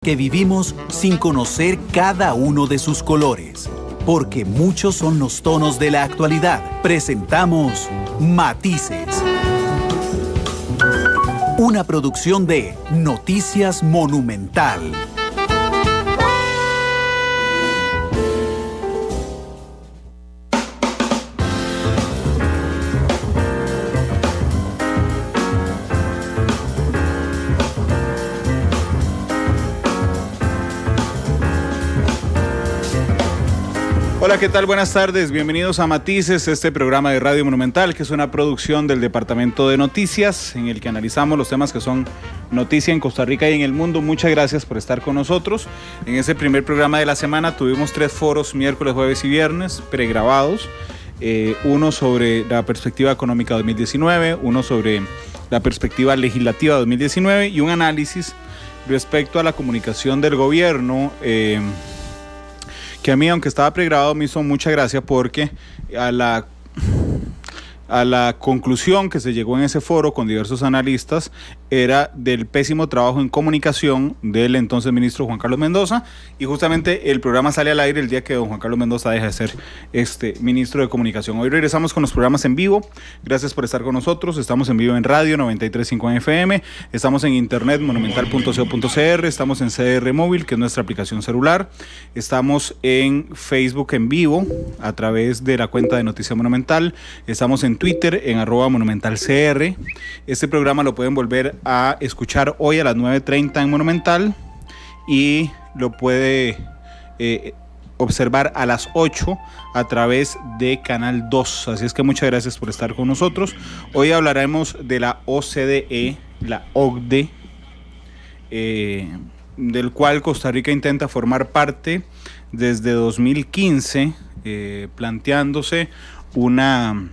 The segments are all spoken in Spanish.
que vivimos sin conocer cada uno de sus colores. Porque muchos son los tonos de la actualidad. Presentamos Matices. Una producción de Noticias Monumental. Hola, ¿qué tal? Buenas tardes, bienvenidos a Matices, este programa de Radio Monumental, que es una producción del Departamento de Noticias, en el que analizamos los temas que son noticia en Costa Rica y en el mundo. Muchas gracias por estar con nosotros. En ese primer programa de la semana tuvimos 3 foros, miércoles, jueves y viernes, pregrabados. Uno sobre la perspectiva económica 2019, uno sobre la perspectiva legislativa 2019 y un análisis respecto a la comunicación del gobierno, que a mí, aunque estaba pregrabado, me hizo mucha gracia porque a la conclusión que se llegó en ese foro con diversos analistas era del pésimo trabajo en comunicación del entonces ministro Juan Carlos Mendoza, y justamente el programa sale al aire el día que don Juan Carlos Mendoza deja de ser ministro de comunicación. Hoy regresamos con los programas en vivo. Gracias por estar con nosotros. Estamos en vivo en radio 93.5 FM, estamos en internet monumental.co.cr, estamos en CR Móvil, que es nuestra aplicación celular, estamos en Facebook en vivo a través de la cuenta de Noticias Monumental, estamos en Twitter en @monumentalcr. Este programa lo pueden volver a escuchar hoy a las 9:30 en Monumental y lo puede observar a las 8 a través de Canal 2. Así es que muchas gracias por estar con nosotros. Hoy hablaremos de la OCDE, la OCDE, del cual Costa Rica intenta formar parte desde 2015, planteándose una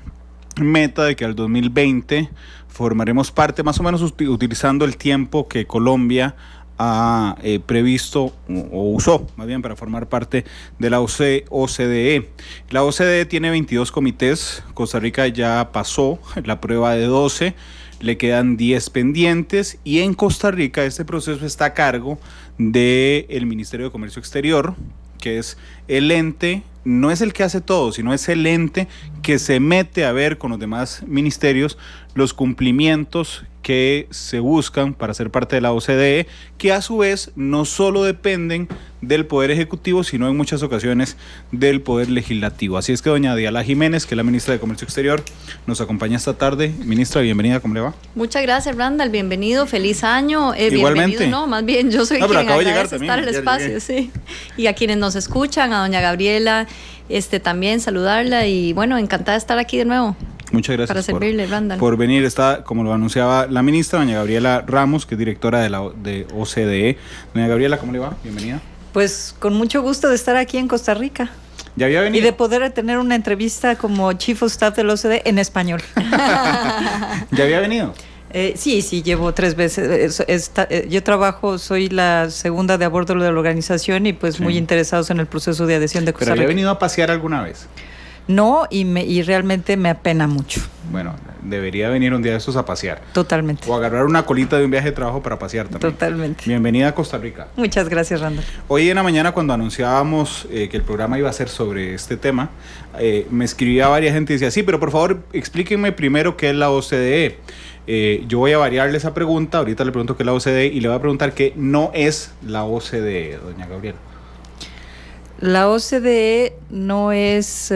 meta de que al 2020 formaremos parte, más o menos utilizando el tiempo que Colombia ha previsto o usó más bien para formar parte de la OCDE. La OCDE tiene 22 comités, Costa Rica ya pasó la prueba de 12, le quedan 10 pendientes, y en Costa Rica este proceso está a cargo del Ministerio de Comercio Exterior, que es el ente, no es el que hace todo, sino es el ente que se mete a ver con los demás ministerios los cumplimientos que se buscan para ser parte de la OCDE, que a su vez no solo dependen del Poder Ejecutivo, sino en muchas ocasiones del Poder Legislativo. Así es que doña Diala Jiménez, que es la ministra de Comercio Exterior, nos acompaña esta tarde. Ministra, bienvenida, ¿cómo le va? Muchas gracias, Randall, bienvenido, feliz año. Igualmente. Bienvenido, no, más bien yo soy quien agradece estar en el espacio, sí. Y a quienes nos escuchan, a doña Gabriela, también saludarla, y bueno, encantada de estar aquí de nuevo. Muchas gracias para servirle, Randall, por venir. Está, como lo anunciaba la ministra, doña Gabriela Ramos, que es directora de OCDE. Doña Gabriela, ¿cómo le va? Bienvenida. Pues con mucho gusto de estar aquí en Costa Rica. ¿Ya había venido? Y de poder tener una entrevista como Chief of Staff del OCDE en español. ¿Ya había venido? Sí, llevo 3 veces. Yo trabajo, soy la segunda de a bordo de la organización, y pues sí, muy interesados en el proceso de adhesión de Costa Rica. ¿Pero había venido a pasear alguna vez? No, y realmente me apena mucho. Bueno, debería venir un día de estos a pasear. Totalmente. O agarrar una colita de un viaje de trabajo para pasear también. Totalmente. Bienvenida a Costa Rica. Muchas gracias, Randall. Hoy en la mañana, cuando anunciábamos que el programa iba a ser sobre este tema, me escribía varias gente y decía, sí, pero por favor explíquenme primero qué es la OCDE. Yo voy a variarle esa pregunta, ahorita le pregunto qué es la OCDE y le voy a preguntar qué no es la OCDE, doña Gabriela. La OCDE no es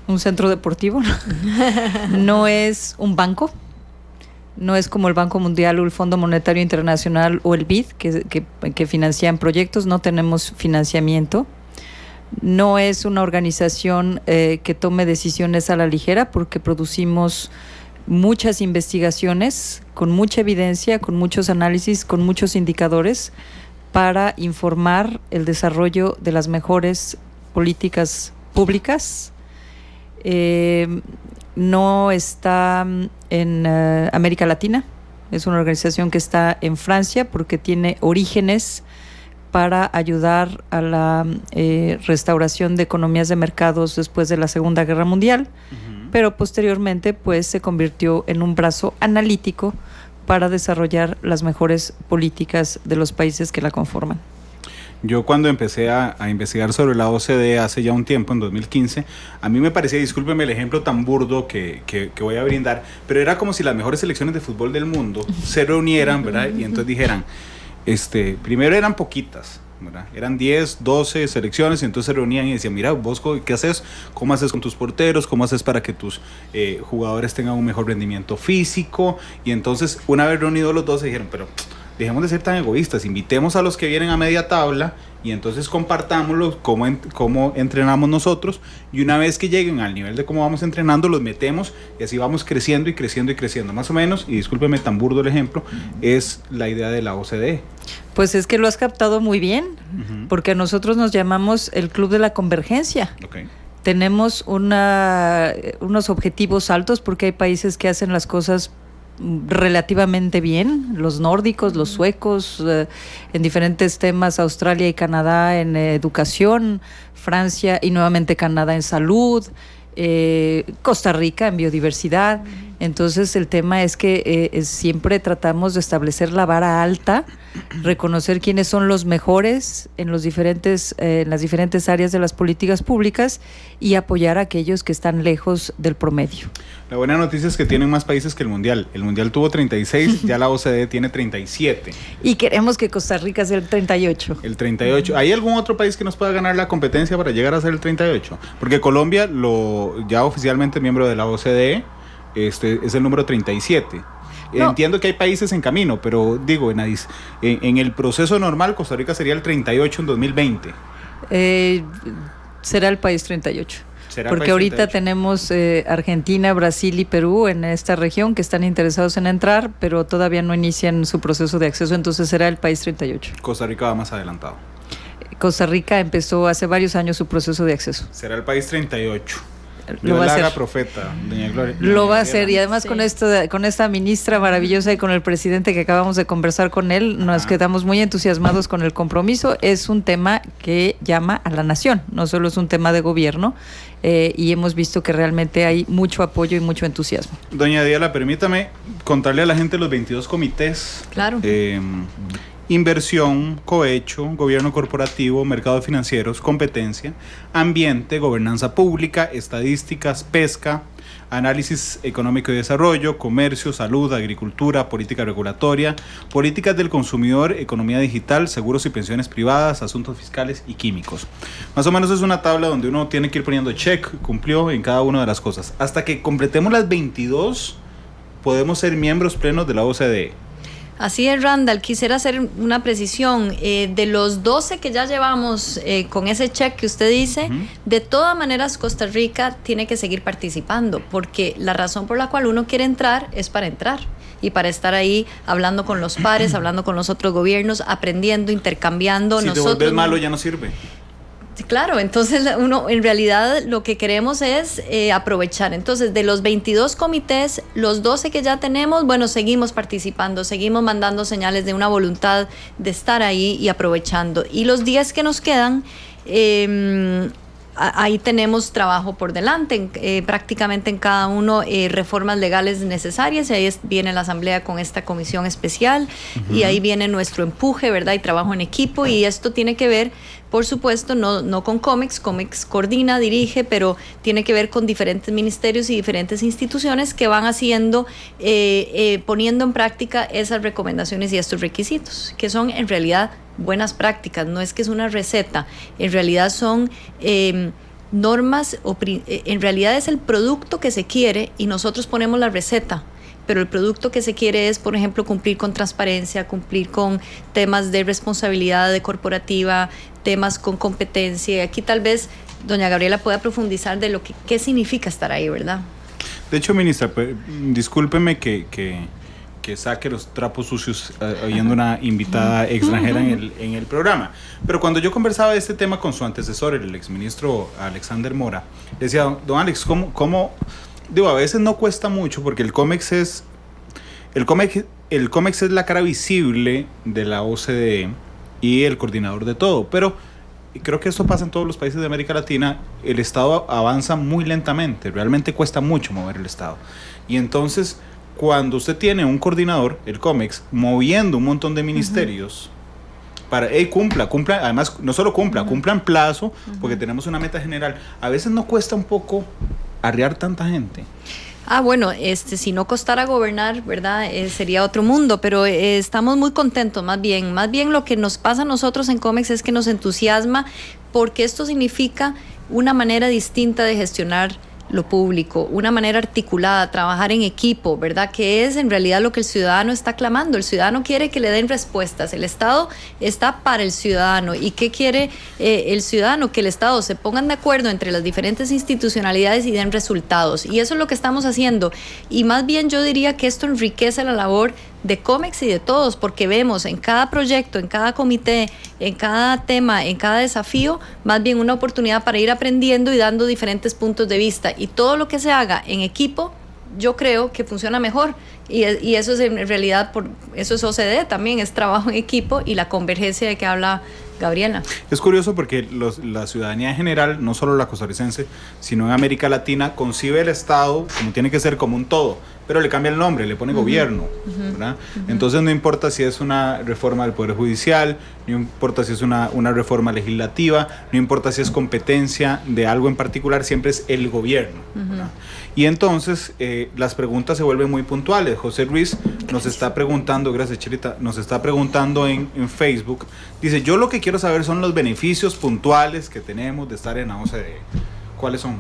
un centro deportivo, no es un banco, no es como el Banco Mundial o el Fondo Monetario Internacional o el BID que financian proyectos. No tenemos financiamiento. No es una organización que tome decisiones a la ligera, porque producimos muchas investigaciones con mucha evidencia, con muchos análisis, con muchos indicadores, para informar el desarrollo de las mejores políticas públicas. No está en América Latina, es una organización que está en Francia porque tiene orígenes para ayudar a la restauración de economías de mercados después de la Segunda Guerra Mundial, pero posteriormente pues se convirtió en un brazo analítico para desarrollar las mejores políticas de los países que la conforman. Yo cuando empecé a investigar sobre la OCDE hace ya un tiempo, en 2015, a mí me parecía, discúlpeme el ejemplo tan burdo que voy a brindar, pero era como si las mejores selecciones de fútbol del mundo se reunieran, ¿verdad? Y entonces dijeran, primero eran poquitas, ¿verdad? Eran 10, 12 selecciones, y entonces se reunían y decían, mira, vos, ¿qué haces? ¿Cómo haces con tus porteros? ¿Cómo haces para que tus jugadores tengan un mejor rendimiento físico? Y entonces, una vez reunidos los dos, se dijeron, pero dejemos de ser tan egoístas, invitemos a los que vienen a media tabla y entonces compartámoslo, cómo entrenamos nosotros, y una vez que lleguen al nivel de cómo vamos entrenando, los metemos y así vamos creciendo y creciendo y creciendo. Más o menos, y discúlpeme tan burdo el ejemplo, es la idea de la OCDE. Pues es que lo has captado muy bien, porque nosotros nos llamamos el Club de la Convergencia. Okay. Tenemos unos objetivos altos porque hay países que hacen las cosas relativamente bien, los nórdicos, los suecos, en diferentes temas, Australia y Canadá en educación, Francia y nuevamente Canadá en salud, Costa Rica en biodiversidad. Entonces el tema es que siempre tratamos de establecer la vara alta, reconocer quiénes son los mejores en las diferentes áreas de las políticas públicas y apoyar a aquellos que están lejos del promedio. La buena noticia es que tienen más países que el Mundial. El Mundial tuvo 36, ya la OCDE tiene 37. Y queremos que Costa Rica sea el 38. El 38. ¿Hay algún otro país que nos pueda ganar la competencia para llegar a ser el 38? Porque Colombia, ya oficialmente miembro de la OCDE, es el número 37. No. Entiendo que hay países en camino, pero digo, en el proceso normal, Costa Rica sería el 38 en 2020. Será el país 38. Porque ahorita 38. Tenemos Argentina, Brasil y Perú en esta región que están interesados en entrar, pero todavía no inician su proceso de acceso, entonces será el país 38. Costa Rica va más adelantado. Costa Rica empezó hace varios años su proceso de acceso. Será el país 38. Lo va a hacer. Profeta, doña Gloria. Lo va a hacer, y además sí. con esta ministra maravillosa y con el presidente que acabamos de conversar con él, nos quedamos muy entusiasmados con el compromiso. Es un tema que llama a la nación, no solo es un tema de gobierno, y hemos visto que realmente hay mucho apoyo y mucho entusiasmo. Doña Diela, permítame contarle a la gente los 22 comités. Claro. Inversión, cohecho, gobierno corporativo, mercados financieros, competencia, ambiente, gobernanza pública, estadísticas, pesca, análisis económico y desarrollo, comercio, salud, agricultura, política regulatoria, políticas del consumidor, economía digital, seguros y pensiones privadas, asuntos fiscales y químicos. Más o menos es una tabla donde uno tiene que ir poniendo check, cumplió en cada una de las cosas. Hasta que completemos las 22, podemos ser miembros plenos de la OCDE. Así es, Randall. Quisiera hacer una precisión. De los 12 que ya llevamos con ese check que usted dice, de todas maneras Costa Rica tiene que seguir participando, porque la razón por la cual uno quiere entrar es para entrar y para estar ahí hablando con los pares, hablando con los otros gobiernos, aprendiendo, intercambiando. Si nosotros, te volvés malo ya no sirve. Claro, entonces uno en realidad lo que queremos es aprovechar. Entonces, de los 22 comités, los 12 que ya tenemos, bueno, seguimos participando, seguimos mandando señales de una voluntad de estar ahí y aprovechando. Y los 10 que nos quedan, ahí tenemos trabajo por delante, prácticamente en cada uno reformas legales necesarias, y ahí viene la Asamblea con esta comisión especial, y ahí viene nuestro empuje, ¿verdad? Y trabajo en equipo, y esto tiene que ver, por supuesto, no con COMEX coordina, dirige, pero tiene que ver con diferentes ministerios y diferentes instituciones que van haciendo, poniendo en práctica esas recomendaciones y estos requisitos, que son en realidad buenas prácticas. No es que es una receta, en realidad son normas, en realidad es el producto que se quiere y nosotros ponemos la receta, pero el producto que se quiere es, por ejemplo, cumplir con transparencia, cumplir con temas de responsabilidad corporativa, temas con competencia. Aquí tal vez doña Gabriela pueda profundizar de lo qué significa estar ahí, ¿verdad? De hecho, ministra, discúlpeme que saque los trapos sucios oyendo una invitada extranjera en el programa. Pero cuando yo conversaba de este tema con su antecesor, el exministro Alexander Mora, le decía, don Alex, ¿cómo? Digo, a veces no cuesta mucho porque el COMEX es la cara visible de la OCDE y el coordinador de todo, pero creo que esto pasa en todos los países de América Latina. El Estado avanza muy lentamente, realmente cuesta mucho mover el Estado. Y entonces, cuando usted tiene un coordinador, el COMEX, moviendo un montón de ministerios, para, cumpla, además no solo cumpla en plazo, porque tenemos una meta general, a veces no cuesta un poco arrear tanta gente. Bueno, si no costara gobernar, ¿verdad? Sería otro mundo, pero estamos muy contentos, más bien lo que nos pasa a nosotros en COMEX es que nos entusiasma, porque esto significa una manera distinta de gestionar lo público, una manera articulada, trabajar en equipo, ¿verdad? Que es en realidad lo que el ciudadano está clamando. El ciudadano quiere que le den respuestas. El Estado está para el ciudadano. ¿Y qué quiere el ciudadano? Que el Estado se pongan de acuerdo entre las diferentes institucionalidades y den resultados. Y eso es lo que estamos haciendo. Y más bien yo diría que esto enriquece la labor de COMEX y de todos, porque vemos en cada proyecto, en cada comité, en cada tema, en cada desafío, más bien una oportunidad para ir aprendiendo y dando diferentes puntos de vista. Y todo lo que se haga en equipo, yo creo que funciona mejor. Y eso es en realidad, eso es OCDE también, es trabajo en equipo y la convergencia de que habla Gabriela. Es curioso porque la ciudadanía en general, no solo la costarricense, sino en América Latina, concibe el Estado como tiene que ser como un todo, pero le cambia el nombre, le pone gobierno, ¿verdad? Entonces no importa si es una reforma del Poder Judicial, no importa si es una reforma legislativa, no importa si es competencia de algo en particular, siempre es el gobierno, ¿verdad? Y entonces las preguntas se vuelven muy puntuales. José Ruiz nos está preguntando, gracias Chelita, nos está preguntando en Facebook, dice, yo lo que quiero saber son los beneficios puntuales que tenemos de estar en la OCDE. ¿Cuáles son?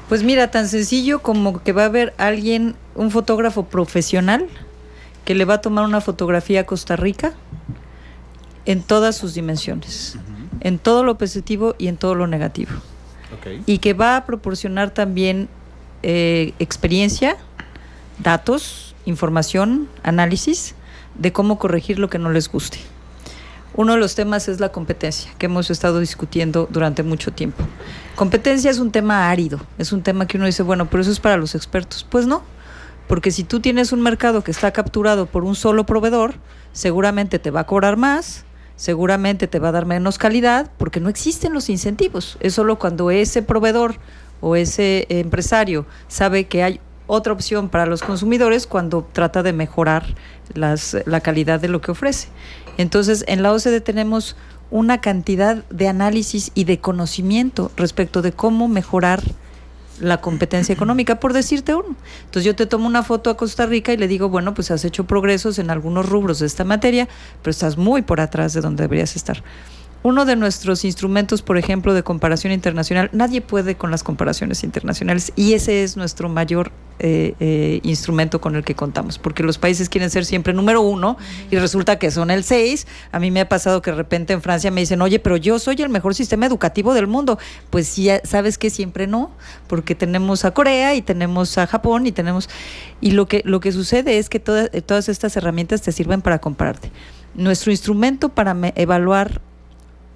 Pues mira, tan sencillo como que va a haber alguien, un fotógrafo profesional, que le va a tomar una fotografía a Costa Rica en todas sus dimensiones, en todo lo positivo y en todo lo negativo. Okay. Y que va a proporcionar también experiencia, datos, información, análisis de cómo corregir lo que no les guste. Uno de los temas es la competencia, que hemos estado discutiendo durante mucho tiempo. Competencia es un tema árido, es un tema que uno dice, bueno, pero eso es para los expertos. Pues no, porque si tú tienes un mercado que está capturado por un solo proveedor, seguramente te va a cobrar más, seguramente te va a dar menos calidad, porque no existen los incentivos. Es solo cuando ese proveedor o ese empresario sabe que hay otra opción para los consumidores, cuando trata de mejorar la calidad de lo que ofrece. Entonces, en la OCDE tenemos una cantidad de análisis y de conocimiento respecto de cómo mejorar la competencia económica, por decirte uno. Entonces yo te tomo una foto a Costa Rica y le digo, bueno, pues has hecho progresos en algunos rubros de esta materia, pero estás muy por atrás de donde deberías estar. Uno de nuestros instrumentos, por ejemplo, de comparación internacional, nadie puede con las comparaciones internacionales, y ese es nuestro mayor instrumento con el que contamos, porque los países quieren ser siempre número uno y resulta que son el 6. A mí me ha pasado que de repente en Francia me dicen, oye, pero yo soy el mejor sistema educativo del mundo. Pues sí, sabes que siempre no, porque tenemos a Corea y tenemos a Japón y lo que sucede es que todas estas herramientas te sirven para compararte. Nuestro instrumento para evaluar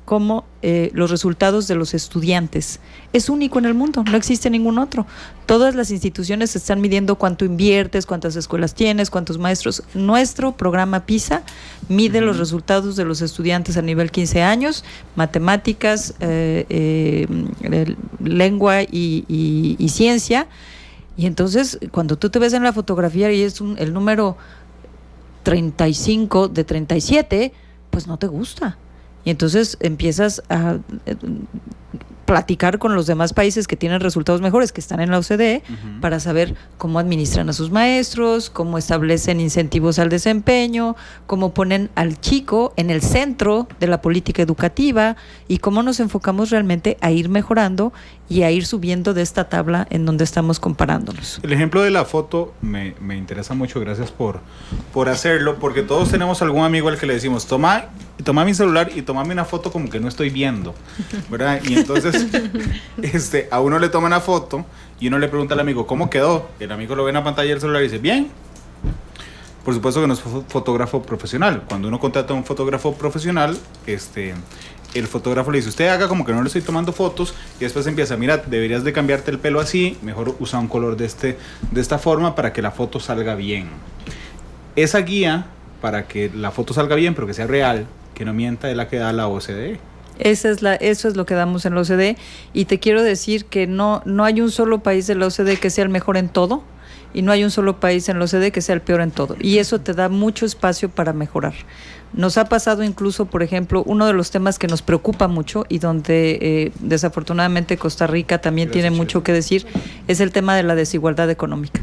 como los resultados de los estudiantes es único en el mundo, no existe ningún otro. Todas las instituciones están midiendo cuánto inviertes, cuántas escuelas tienes, cuántos maestros. Nuestro programa PISA mide los resultados de los estudiantes a nivel 15 años, matemáticas, lengua y ciencia. Y entonces, cuando tú te ves en la fotografía y es el número 35 de 37, pues no te gusta. Y entonces empiezas a platicar con los demás países que tienen resultados mejores, que están en la OCDE, para saber cómo administran a sus maestros, cómo establecen incentivos al desempeño, cómo ponen al chico en el centro de la política educativa y cómo nos enfocamos realmente a ir mejorando y a ir subiendo de esta tabla en donde estamos comparándonos. El ejemplo de la foto me interesa mucho, gracias por hacerlo, porque todos tenemos algún amigo al que le decimos, toma mi celular y tomame una foto como que no estoy viendo, ¿verdad? Y entonces a uno le toma una foto y uno le pregunta al amigo, ¿cómo quedó? El amigo lo ve en la pantalla del celular y dice, bien. Por supuesto que no es fotógrafo profesional. Cuando uno contrata a un fotógrafo profesional, el fotógrafo le dice, usted haga como que no le estoy tomando fotos, y después empieza, mira, deberías de cambiarte el pelo así, mejor usa un color de esta forma para que la foto salga bien. Esa guía para que la foto salga bien, pero que sea real, que no mienta, es la que da la OCDE. Eso es lo que damos en la OCDE, y te quiero decir que no hay un solo país de la OCDE que sea el mejor en todo, y no hay un solo país en la OCDE que sea el peor en todo, y eso te da mucho espacio para mejorar. Nos ha pasado incluso, por ejemplo, uno de los temas que nos preocupa mucho y donde desafortunadamente Costa Rica también tiene mucho que decir, es el tema de la desigualdad económica.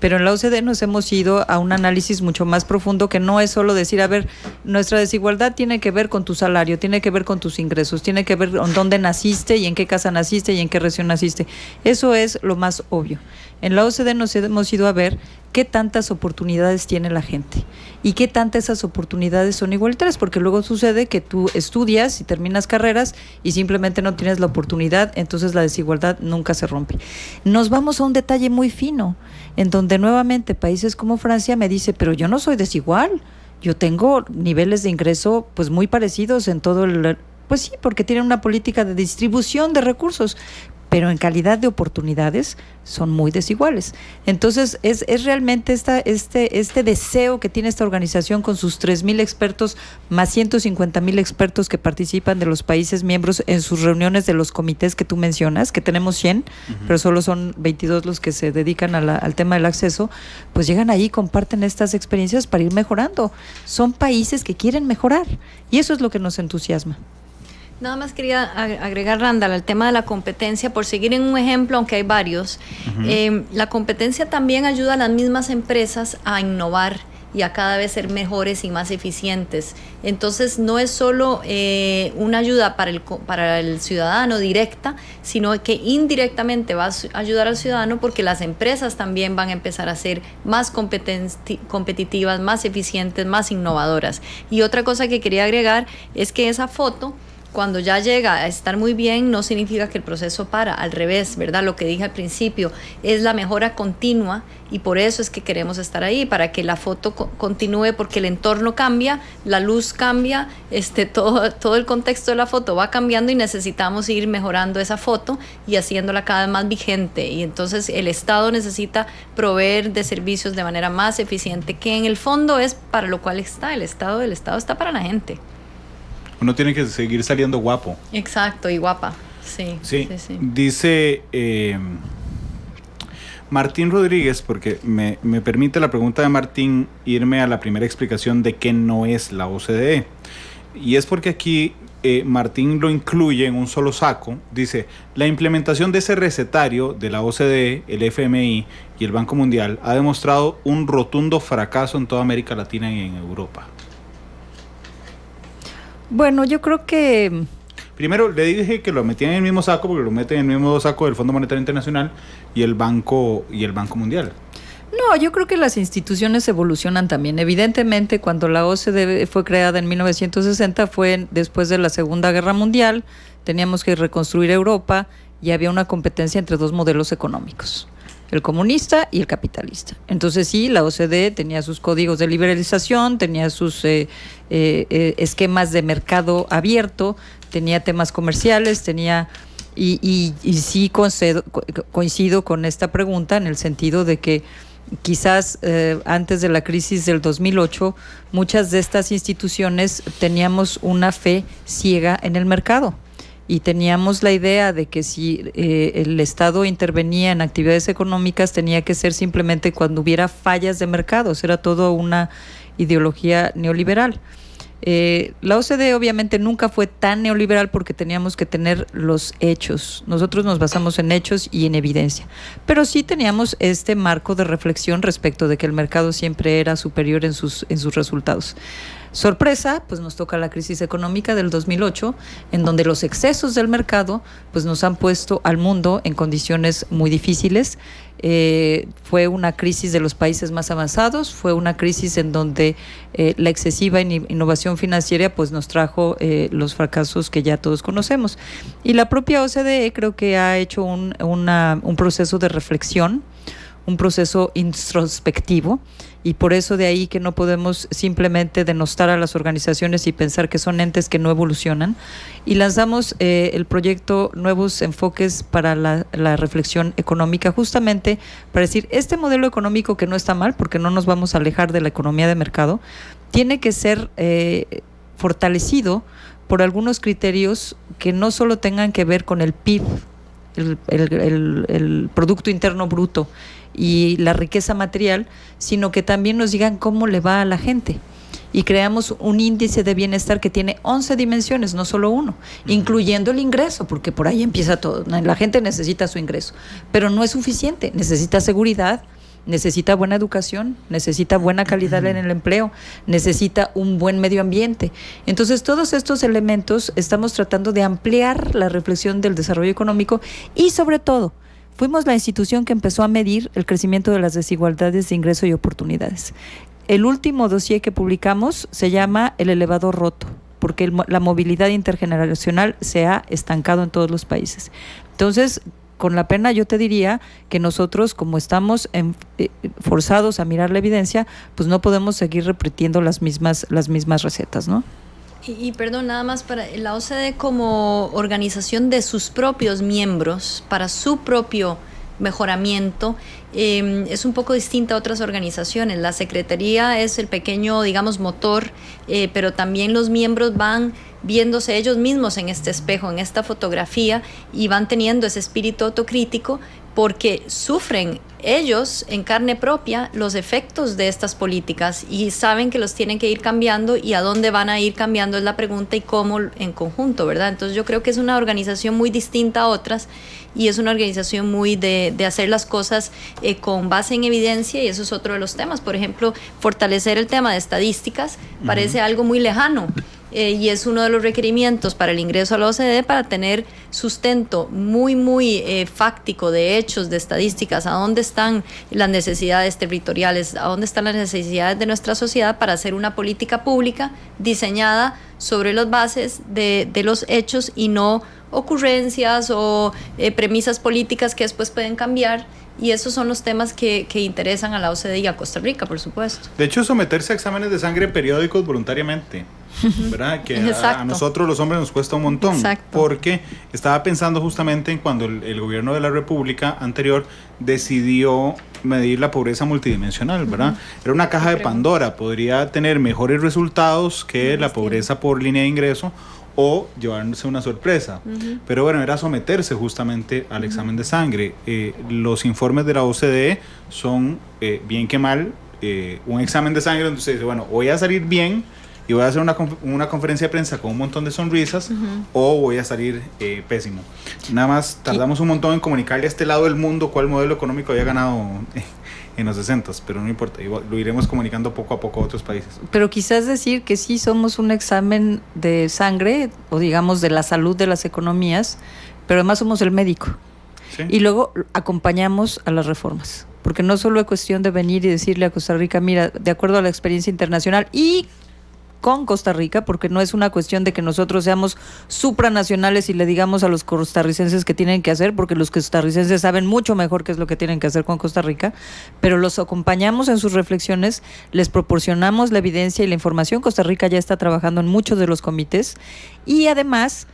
Pero en la OCDE nos hemos ido a un análisis mucho más profundo, que no es solo decir, a ver, nuestra desigualdad tiene que ver con tu salario, tiene que ver con tus ingresos, tiene que ver con dónde naciste y en qué casa naciste y en qué región naciste. Eso es lo más obvio. En la OCDE nos hemos ido a ver qué tantas oportunidades tiene la gente y qué tantas esas oportunidades son igualitarias, porque luego sucede que tú estudias y terminas carreras y simplemente no tienes la oportunidad, entonces la desigualdad nunca se rompe. Nos vamos a un detalle muy fino, en donde nuevamente países como Francia me dice, pero yo no soy desigual, yo tengo niveles de ingreso pues muy parecidos en todo el... Pues sí, porque tienen una política de distribución de recursos, pero en calidad de oportunidades son muy desiguales. Entonces, es realmente este deseo que tiene esta organización con sus 3,000 expertos, más 150,000 expertos que participan de los países miembros en sus reuniones de los comités que tú mencionas, que tenemos 100, pero solo son 22 los que se dedican al tema del acceso, pues llegan ahí, comparten estas experiencias para ir mejorando. Son países que quieren mejorar, y eso es lo que nos entusiasma. Nada más quería agregar, Randall, al tema de la competencia, por seguir en un ejemplo, aunque hay varios. La competencia también ayuda a las mismas empresas a innovar y a cada vez ser mejores y más eficientes. Entonces, no es solo una ayuda para el ciudadano directa, sino que indirectamente va a ayudar al ciudadano, porque las empresas también van a empezar a ser más competitivas, más eficientes, más innovadoras. Y otra cosa que quería agregar es que esa foto, cuando ya llega a estar muy bien, no significa que el proceso para, al revés, ¿verdad? Lo que dije al principio, es la mejora continua, y por eso es que queremos estar ahí, para que la foto continúe, porque el entorno cambia, la luz cambia, todo el contexto de la foto va cambiando, y necesitamos ir mejorando esa foto y haciéndola cada vez más vigente. Y entonces el Estado necesita proveer de servicios de manera más eficiente, que en el fondo es para lo cual está el Estado. El Estado está para la gente. Uno tiene que seguir saliendo guapo. Exacto, y guapa. Sí. Dice Martín Rodríguez, porque me permite la pregunta de Martín irme a la primera explicación de qué no es la OCDE. Y es porque aquí Martín lo incluye en un solo saco. Dice, la implementación de ese recetario de la OCDE, el FMI y el Banco Mundial ha demostrado un rotundo fracaso en toda América Latina y en Europa. Bueno, yo creo que... Primero le dije que lo metían en el mismo saco, porque lo meten en el mismo saco del Fondo Monetario Internacional y el Banco Mundial. No, yo creo que las instituciones evolucionan también. Evidentemente, cuando la OCDE fue creada en 1960, fue después de la Segunda Guerra Mundial, teníamos que reconstruir Europa y había una competencia entre dos modelos económicos, el comunista y el capitalista. Entonces sí, la OCDE tenía sus códigos de liberalización, tenía sus esquemas de mercado abierto, tenía temas comerciales, tenía... Y sí coincido con esta pregunta, en el sentido de que quizás antes de la crisis del 2008, muchas de estas instituciones teníamos una fe ciega en el mercado. Y teníamos la idea de que si el Estado intervenía en actividades económicas, tenía que ser simplemente cuando hubiera fallas de mercados. Era todo una ideología neoliberal. La OCDE obviamente nunca fue tan neoliberal, porque teníamos que tener los hechos. Nosotros nos basamos en hechos y en evidencia. Pero sí teníamos este marco de reflexión respecto de que el mercado siempre era superior en sus resultados. Sorpresa, pues nos toca la crisis económica del 2008, en donde los excesos del mercado pues nos han puesto al mundo en condiciones muy difíciles. Fue una crisis de los países más avanzados, fue una crisis en donde la excesiva innovación financiera pues nos trajo los fracasos que ya todos conocemos. Y la propia OCDE creo que ha hecho un proceso de reflexión, un proceso introspectivo, y por eso de ahí que no podemos simplemente denostar a las organizaciones y pensar que son entes que no evolucionan, y lanzamos el proyecto Nuevos Enfoques para la Reflexión Económica, justamente para decir, este modelo económico, que no está mal, porque no nos vamos a alejar de la economía de mercado, tiene que ser fortalecido por algunos criterios que no solo tengan que ver con el PIB, el Producto Interno Bruto y la riqueza material, sino que también nos digan cómo le va a la gente. Y creamos un índice de bienestar que tiene 11 dimensiones, no solo uno, incluyendo el ingreso, porque por ahí empieza todo. La gente necesita su ingreso, pero no es suficiente, necesita seguridad, necesita buena educación, necesita buena calidad en el empleo, necesita un buen medio ambiente. Entonces, todos estos elementos estamos tratando de ampliar la reflexión del desarrollo económico y, sobre todo, fuimos la institución que empezó a medir el crecimiento de las desigualdades de ingreso y oportunidades. El último dossier que publicamos se llama El elevador roto, porque la movilidad intergeneracional se ha estancado en todos los países. Entonces, con la pena yo te diría que nosotros, como estamos forzados a mirar la evidencia, pues no podemos seguir repitiendo las mismas recetas, ¿no? Y perdón, nada más, para la OCDE como organización de sus propios miembros, para su propio mejoramiento, es un poco distinta a otras organizaciones. La Secretaría es el pequeño, digamos, motor, pero también los miembros van viéndose ellos mismos en este espejo, en esta fotografía, y van teniendo ese espíritu autocrítico porque sufren ellos en carne propia los efectos de estas políticas y saben que los tienen que ir cambiando, y a dónde van a ir cambiando es la pregunta, y cómo en conjunto, ¿verdad? Entonces yo creo que es una organización muy distinta a otras, y es una organización muy de hacer las cosas con base en evidencia, y eso es otro de los temas. Por ejemplo, fortalecer el tema de estadísticas parece algo muy lejano. Y es uno de los requerimientos para el ingreso a la OCDE, para tener sustento muy fáctico de hechos, de estadísticas, a dónde están las necesidades territoriales, a dónde están las necesidades de nuestra sociedad, para hacer una política pública diseñada sobre las bases de los hechos, y no ocurrencias o premisas políticas que después pueden cambiar. Y esos son los temas que interesan a la OCDE y a Costa Rica, por supuesto. De hecho, someterse a exámenes de sangre periódicos voluntariamente, ¿verdad? Que a nosotros los hombres nos cuesta un montón. Exacto. Porque estaba pensando justamente en cuando el gobierno de la República anterior decidió medir la pobreza multidimensional, ¿verdad? Era una caja de Pandora, podría tener mejores resultados que la pobreza por línea de ingreso, o llevarse una sorpresa. Pero bueno, era someterse justamente al examen de sangre. Los informes de la OCDE son, bien que mal, un examen de sangre donde usted dice, bueno, voy a salir bien y voy a hacer una conferencia de prensa con un montón de sonrisas, o voy a salir pésimo. Nada más tardamos un montón en comunicarle a este lado del mundo cuál modelo económico había ganado en los 60s, pero no importa, lo iremos comunicando poco a poco a otros países. Pero quizás decir que sí somos un examen de sangre, o digamos de la salud de las economías, pero además somos el médico. ¿Sí? Y luego acompañamos a las reformas, porque no solo es cuestión de venir y decirle a Costa Rica, mira, de acuerdo a la experiencia internacional y con Costa Rica, porque no es una cuestión de que nosotros seamos supranacionales y le digamos a los costarricenses qué tienen que hacer, porque los costarricenses saben mucho mejor qué es lo que tienen que hacer con Costa Rica, pero los acompañamos en sus reflexiones, les proporcionamos la evidencia y la información. Costa Rica ya está trabajando en muchos de los comités, y además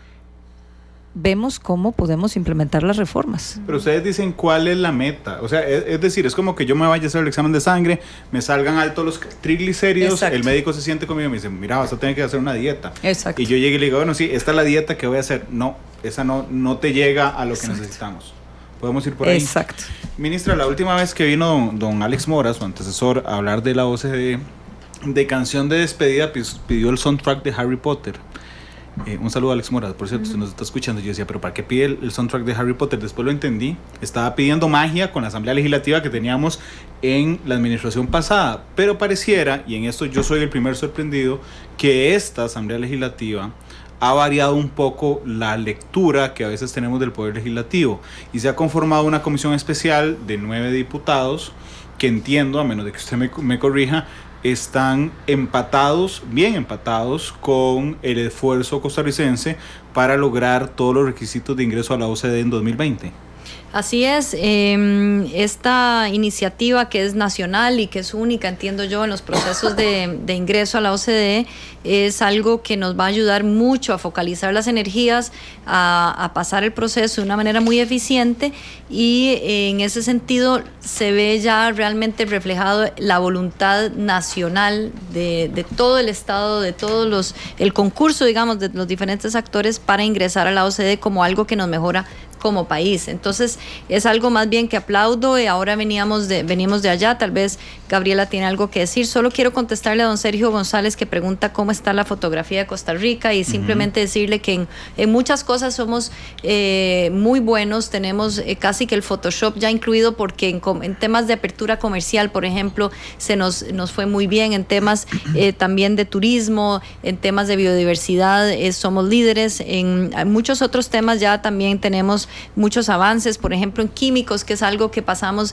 vemos cómo podemos implementar las reformas. Pero ustedes dicen cuál es la meta, o sea, es decir, es como que yo me vaya a hacer el examen de sangre, me salgan altos los triglicéridos. Exacto. El médico se siente conmigo y me dice, mira, vas a tener que hacer una dieta. Exacto. Y yo llegué y le digo, bueno, sí, esta es la dieta que voy a hacer. No, esa no te llega a lo Exacto. que necesitamos. Podemos ir por ahí. Exacto. Ministra, la última vez que vino don Alex Mora, su antecesor, a hablar de la OCDE, de canción de despedida, pidió el soundtrack de Harry Potter. Un saludo a Alex Mora, por cierto, si nos está escuchando. Yo decía, pero ¿para qué pide el soundtrack de Harry Potter? Después lo entendí, estaba pidiendo magia con la asamblea legislativa que teníamos en la administración pasada, pero pareciera, y en esto yo soy el primer sorprendido, que esta asamblea legislativa ha variado un poco la lectura que a veces tenemos del poder legislativo, y se ha conformado una comisión especial de 9 diputados que, entiendo, a menos de que usted me corrija, están bien empatados con el esfuerzo costarricense para lograr todos los requisitos de ingreso a la OCDE en 2020. Así es, esta iniciativa que es nacional y que es única, entiendo yo, en los procesos de ingreso a la OCDE, es algo que nos va a ayudar mucho a focalizar las energías, a pasar el proceso de una manera muy eficiente, y en ese sentido se ve ya realmente reflejado la voluntad nacional de todo el Estado, de todos el concurso, digamos, de los diferentes actores para ingresar a la OCDE como algo que nos mejora como país. Entonces es algo más bien que aplaudo. Ahora venimos de allá, tal vez Gabriela tiene algo que decir. Solo quiero contestarle a don Sergio González, que pregunta cómo está la fotografía de Costa Rica, y simplemente decirle que en muchas cosas somos muy buenos, tenemos casi que el Photoshop ya incluido, porque en temas de apertura comercial, por ejemplo, nos fue muy bien, en temas también de turismo, en temas de biodiversidad, somos líderes, en muchos otros temas ya también tenemos muchos avances, por ejemplo en químicos, que es algo que pasamos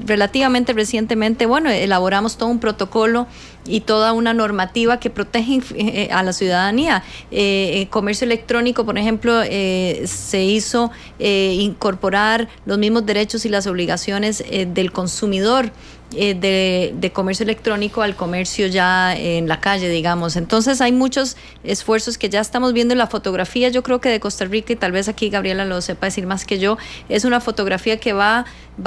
relativamente recientemente. Bueno, elaboramos todo un protocolo y toda una normativa que protege a la ciudadanía. Comercio electrónico, por ejemplo, se hizo incorporar los mismos derechos y las obligaciones del consumidor de comercio electrónico al comercio ya en la calle, digamos. Entonces hay muchos esfuerzos que ya estamos viendo en la fotografía. Yo creo que de Costa Rica, y tal vez aquí Gabriela lo sepa decir más que yo, es una fotografía que va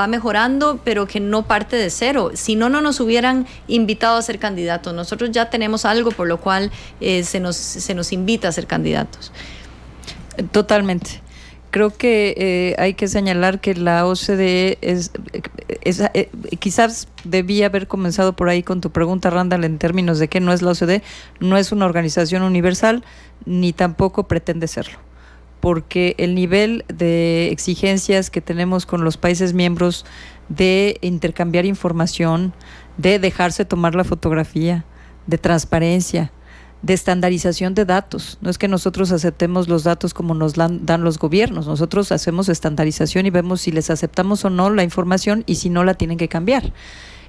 mejorando, pero que no parte de cero. Si no nos hubieran invitado a ser candidatos. Nosotros ya tenemos algo por lo cual se nos invita a ser candidatos. Totalmente. Creo que hay que señalar que la OCDE quizás debía haber comenzado por ahí con tu pregunta, Randall, en términos de que no es la OCDE, no es una organización universal, ni tampoco pretende serlo, porque el nivel de exigencias que tenemos con los países miembros de intercambiar información, de dejarse tomar la fotografía, de transparencia, de estandarización de datos. No es que nosotros aceptemos los datos como nos dan los gobiernos, nosotros hacemos estandarización y vemos si les aceptamos o no la información, y si no, la tienen que cambiar.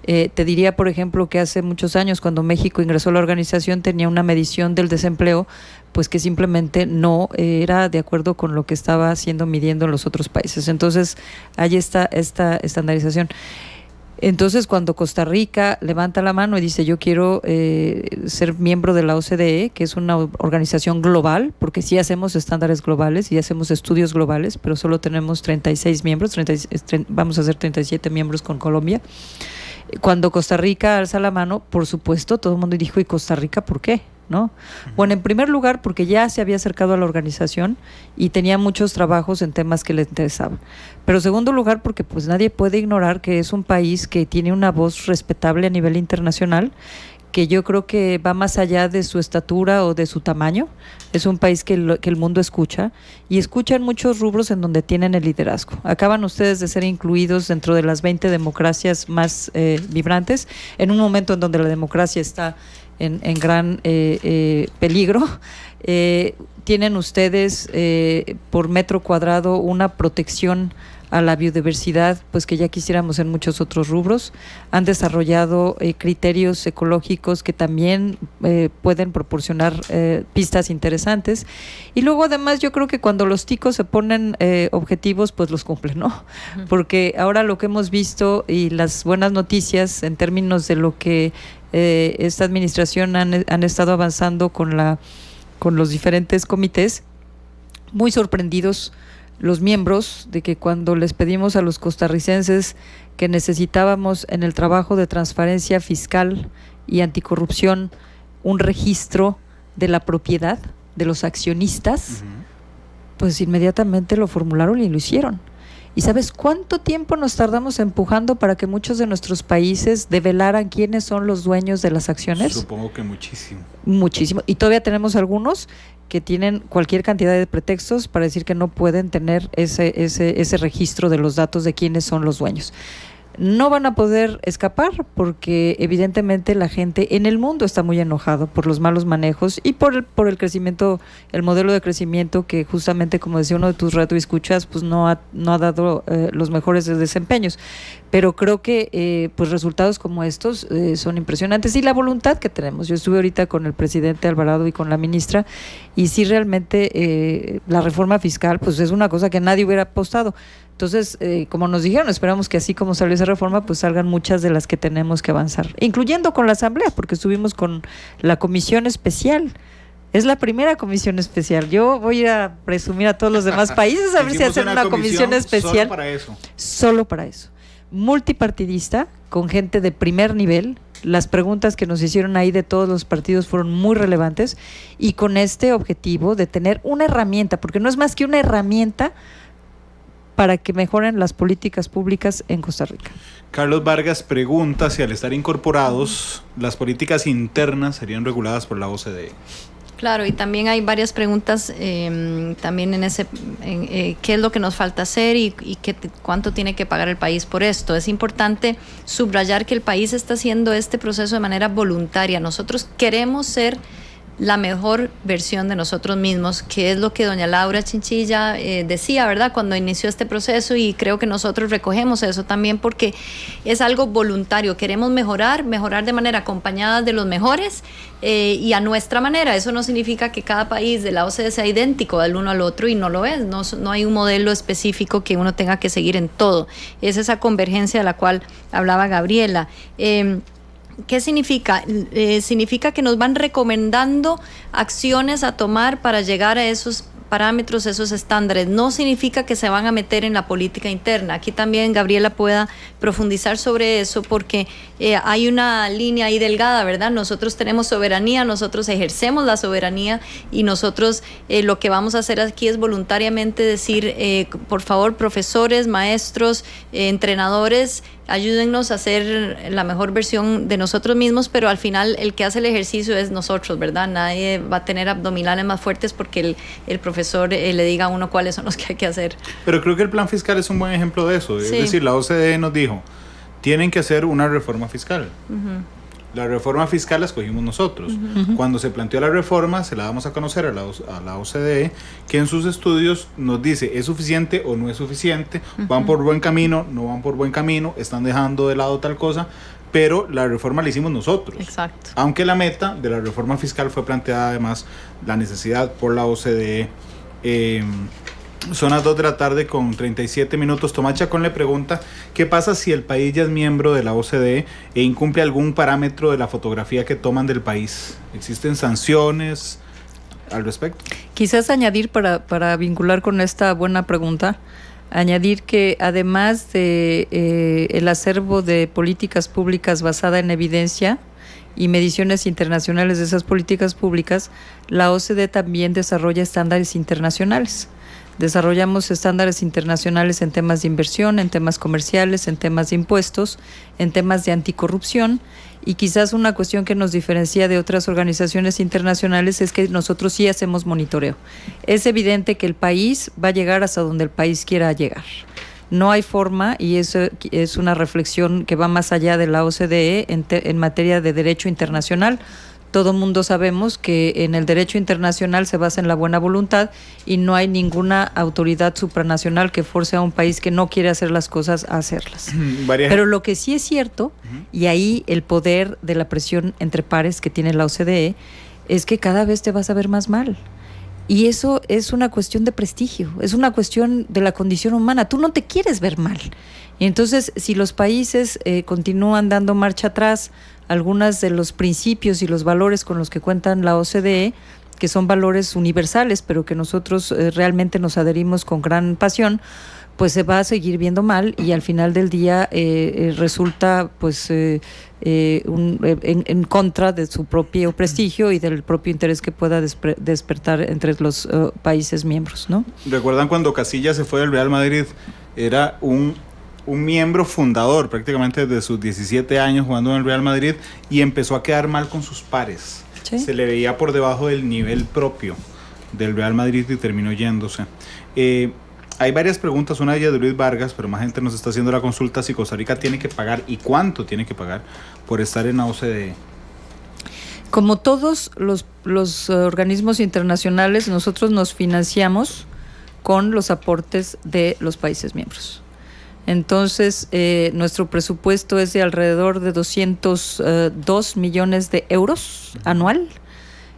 Te diría, por ejemplo, que hace muchos años, cuando México ingresó a la organización, tenía una medición del desempleo pues que simplemente no era de acuerdo con lo que estaba midiendo en los otros países. Entonces, ahí está esta estandarización. Entonces, cuando Costa Rica levanta la mano y dice yo quiero ser miembro de la OCDE, que es una organización global, porque sí hacemos estándares globales y hacemos estudios globales, pero solo tenemos 36 miembros, vamos a hacer 37 miembros con Colombia. Cuando Costa Rica alza la mano, por supuesto, todo el mundo dijo, ¿y Costa Rica por qué? ¿No? Bueno, en primer lugar, porque ya se había acercado a la organización y tenía muchos trabajos en temas que le interesaban. Pero en segundo lugar, porque pues nadie puede ignorar que es un país que tiene una voz respetable a nivel internacional, que yo creo que va más allá de su estatura o de su tamaño. Es un país que el mundo escucha, y escucha en muchos rubros en donde tienen el liderazgo. Acaban ustedes de ser incluidos dentro de las 20 democracias más vibrantes, en un momento en donde la democracia está en gran peligro. Tienen ustedes por metro cuadrado una protección a la biodiversidad, pues que ya quisiéramos en muchos otros rubros. Han desarrollado criterios ecológicos que también pueden proporcionar pistas interesantes. Y luego además yo creo que cuando los ticos se ponen objetivos, pues los cumplen, ¿no? Uh-huh. Porque ahora lo que hemos visto y las buenas noticias en términos de lo que esta administración han estado avanzando con los diferentes comités, muy sorprendidos los miembros de que cuando les pedimos a los costarricenses que necesitábamos en el trabajo de transparencia fiscal y anticorrupción un registro de la propiedad de los accionistas, uh-huh, pues inmediatamente lo formularon y lo hicieron. ¿Y sabes cuánto tiempo nos tardamos empujando para que muchos de nuestros países develaran quiénes son los dueños de las acciones? Supongo que muchísimo. Muchísimo. Y todavía tenemos algunos que tienen cualquier cantidad de pretextos para decir que no pueden tener ese registro de los datos de quiénes son los dueños. No van a poder escapar porque evidentemente la gente en el mundo está muy enojado por los malos manejos y por el crecimiento, el modelo de crecimiento que justamente, como decía uno de tus radioescuchas, pues no ha dado los mejores desempeños. Pero creo que pues resultados como estos son impresionantes, y la voluntad que tenemos. Yo estuve ahorita con el presidente Alvarado y con la ministra, y sí realmente la reforma fiscal pues es una cosa que nadie hubiera apostado. Entonces, como nos dijeron, esperamos que así como salió esa reforma, pues salgan muchas de las que tenemos que avanzar, incluyendo con la Asamblea, porque estuvimos con la Comisión Especial. Es la primera comisión especial. Yo voy a ir a presumir a todos los demás países a ver si hacen una comisión especial. Solo para eso. Multipartidista, con gente de primer nivel. Las preguntas que nos hicieron ahí de todos los partidos fueron muy relevantes y con este objetivo de tener una herramienta, porque no es más que una herramienta para que mejoren las políticas públicas en Costa Rica. Carlos Vargas pregunta si al estar incorporados las políticas internas serían reguladas por la OCDE. Claro, y también hay varias preguntas también en ese, qué es lo que nos falta hacer y cuánto tiene que pagar el país por esto. Es importante subrayar que el país está haciendo este proceso de manera voluntaria. Nosotros queremos ser la mejor versión de nosotros mismos, que es lo que doña Laura Chinchilla decía, ¿verdad?, cuando inició este proceso, y creo que nosotros recogemos eso también porque es algo voluntario. Queremos mejorar de manera acompañada de los mejores y a nuestra manera. Eso no significa que cada país de la OCDE sea idéntico del uno al otro, y no lo es. No hay un modelo específico que uno tenga que seguir en todo. Es esa convergencia de la cual hablaba Gabriela. ¿Qué significa? Significa que nos van recomendando acciones a tomar para llegar a esos parámetros, esos estándares. No significa que se van a meter en la política interna. Aquí también Gabriela pueda profundizar sobre eso, porque hay una línea ahí delgada, ¿verdad? Nosotros tenemos soberanía, nosotros ejercemos la soberanía, y nosotros lo que vamos a hacer aquí es voluntariamente decir, por favor, profesores, maestros, entrenadores, ayúdennos a hacer la mejor versión de nosotros mismos, pero al final el que hace el ejercicio es nosotros, ¿verdad? Nadie va a tener abdominales más fuertes porque el profesor le diga a uno cuáles son los que hay que hacer. Pero creo que el plan fiscal es un buen ejemplo de eso. Sí. Es decir, la OCDE nos dijo, tienen que hacer una reforma fiscal. Uh-huh. La reforma fiscal la escogimos nosotros. Uh-huh. Cuando se planteó la reforma, se la damos a conocer a la OCDE, que en sus estudios nos dice, ¿es suficiente o no es suficiente? Uh-huh. ¿Van por buen camino? ¿No van por buen camino? ¿Están dejando de lado tal cosa? Pero la reforma la hicimos nosotros. Exacto. Aunque la meta de la reforma fiscal fue planteada además la necesidad por la OCDE. Son las 2 de la tarde con 37 minutos. Tomás Chacón le pregunta, ¿qué pasa si el país ya es miembro de la OCDE e incumple algún parámetro de la fotografía que toman del país? ¿Existen sanciones al respecto? Quizás añadir, para vincular con esta buena pregunta, añadir que además de el acervo de políticas públicas basada en evidencia y mediciones internacionales de esas políticas públicas, la OCDE también desarrolla estándares internacionales. Desarrollamos estándares internacionales en temas de inversión, en temas comerciales, en temas de impuestos, en temas de anticorrupción, y quizás una cuestión que nos diferencia de otras organizaciones internacionales es que nosotros sí hacemos monitoreo. Es evidente que el país va a llegar hasta donde el país quiera llegar. No hay forma, y eso es una reflexión que va más allá de la OCDE en materia de derecho internacional. Todo mundo sabemos que en el derecho internacional se basa en la buena voluntad y no hay ninguna autoridad supranacional que force a un país que no quiere hacer las cosas a hacerlas. Pero lo que sí es cierto, y ahí el poder de la presión entre pares que tiene la OCDE, es que cada vez te vas a ver más mal. Y eso es una cuestión de prestigio, es una cuestión de la condición humana. Tú no te quieres ver mal. Y entonces, si los países continúan dando marcha atrás, algunos de los principios y los valores con los que cuentan la OCDE, que son valores universales, pero que nosotros realmente nos adherimos con gran pasión, pues se va a seguir viendo mal, y al final del día resulta pues en contra de su propio prestigio y del propio interés que pueda despertar entre los países miembros, ¿no? ¿Recuerdan cuando Casillas se fue del Real Madrid? Era un miembro fundador prácticamente desde sus 17 años jugando en el Real Madrid, y empezó a quedar mal con sus pares. ¿Sí? Se le veía por debajo del nivel propio del Real Madrid y terminó yéndose. Hay varias preguntas, una de ellas de Luis Vargas, pero más gente nos está haciendo la consulta si Costa Rica tiene que pagar y cuánto tiene que pagar por estar en la OCDE. Como todos los organismos internacionales, nosotros nos financiamos con los aportes de los países miembros. Entonces, nuestro presupuesto es de alrededor de 202 millones de euros anual.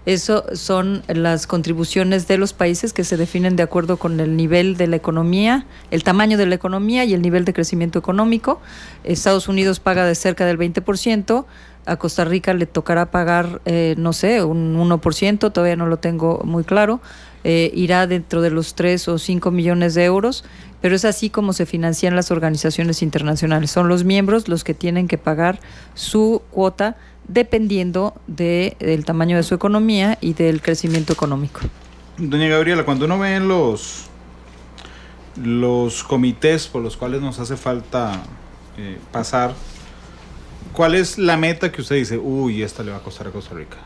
Eso son las contribuciones de los países que se definen de acuerdo con el nivel de la economía, el tamaño de la economía y el nivel de crecimiento económico. Estados Unidos paga de cerca del 20%, a Costa Rica le tocará pagar, no sé, un 1%, todavía no lo tengo muy claro, irá dentro de los 3 o 5 millones de euros, pero es así como se financian las organizaciones internacionales. Son los miembros los que tienen que pagar su cuota dependiendo del tamaño de su economía y del crecimiento económico. Doña Gabriela, cuando uno ve los comités por los cuales nos hace falta pasar, ¿cuál es la meta que usted dice, esta le va a costar a Costa Rica?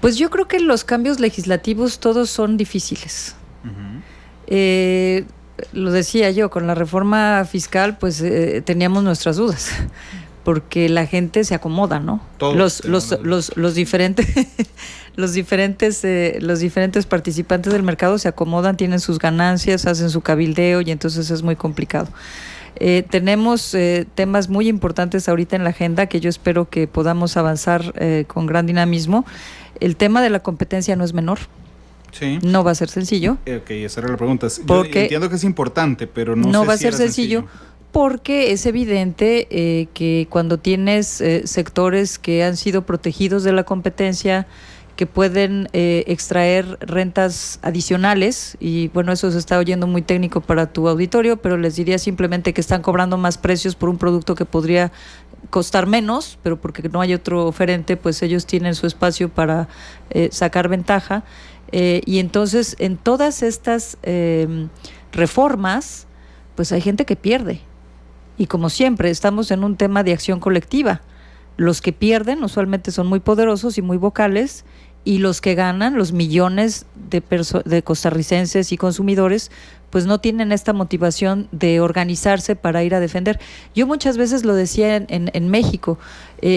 Pues yo creo que los cambios legislativos todos son difíciles. Lo decía yo, con la reforma fiscal pues teníamos nuestras dudas, porque la gente se acomoda, ¿no? Todos los diferentes los diferentes participantes del mercado se acomodan, tienen sus ganancias, hacen su cabildeo y entonces es muy complicado. Tenemos temas muy importantes ahorita en la agenda que yo espero que podamos avanzar con gran dinamismo. El tema de la competencia no es menor. Sí. No va a ser sencillo. Esa era la pregunta. Yo entiendo que es importante, pero no sé va a si ser sencillo. Porque es evidente que cuando tienes sectores que han sido protegidos de la competencia, que pueden extraer rentas adicionales, y bueno, eso se está oyendo muy técnico para tu auditorio, pero les diría simplemente que están cobrando más precios por un producto que podría costar menos, pero porque no hay otro oferente, pues ellos tienen su espacio para sacar ventaja. Y entonces en todas estas reformas, pues hay gente que pierde. Y como siempre, estamos en un tema de acción colectiva. Los que pierden usualmente son muy poderosos y muy vocales, y los que ganan, los millones de costarricenses y consumidores, pues no tienen esta motivación de organizarse para ir a defender. Yo muchas veces lo decía en México,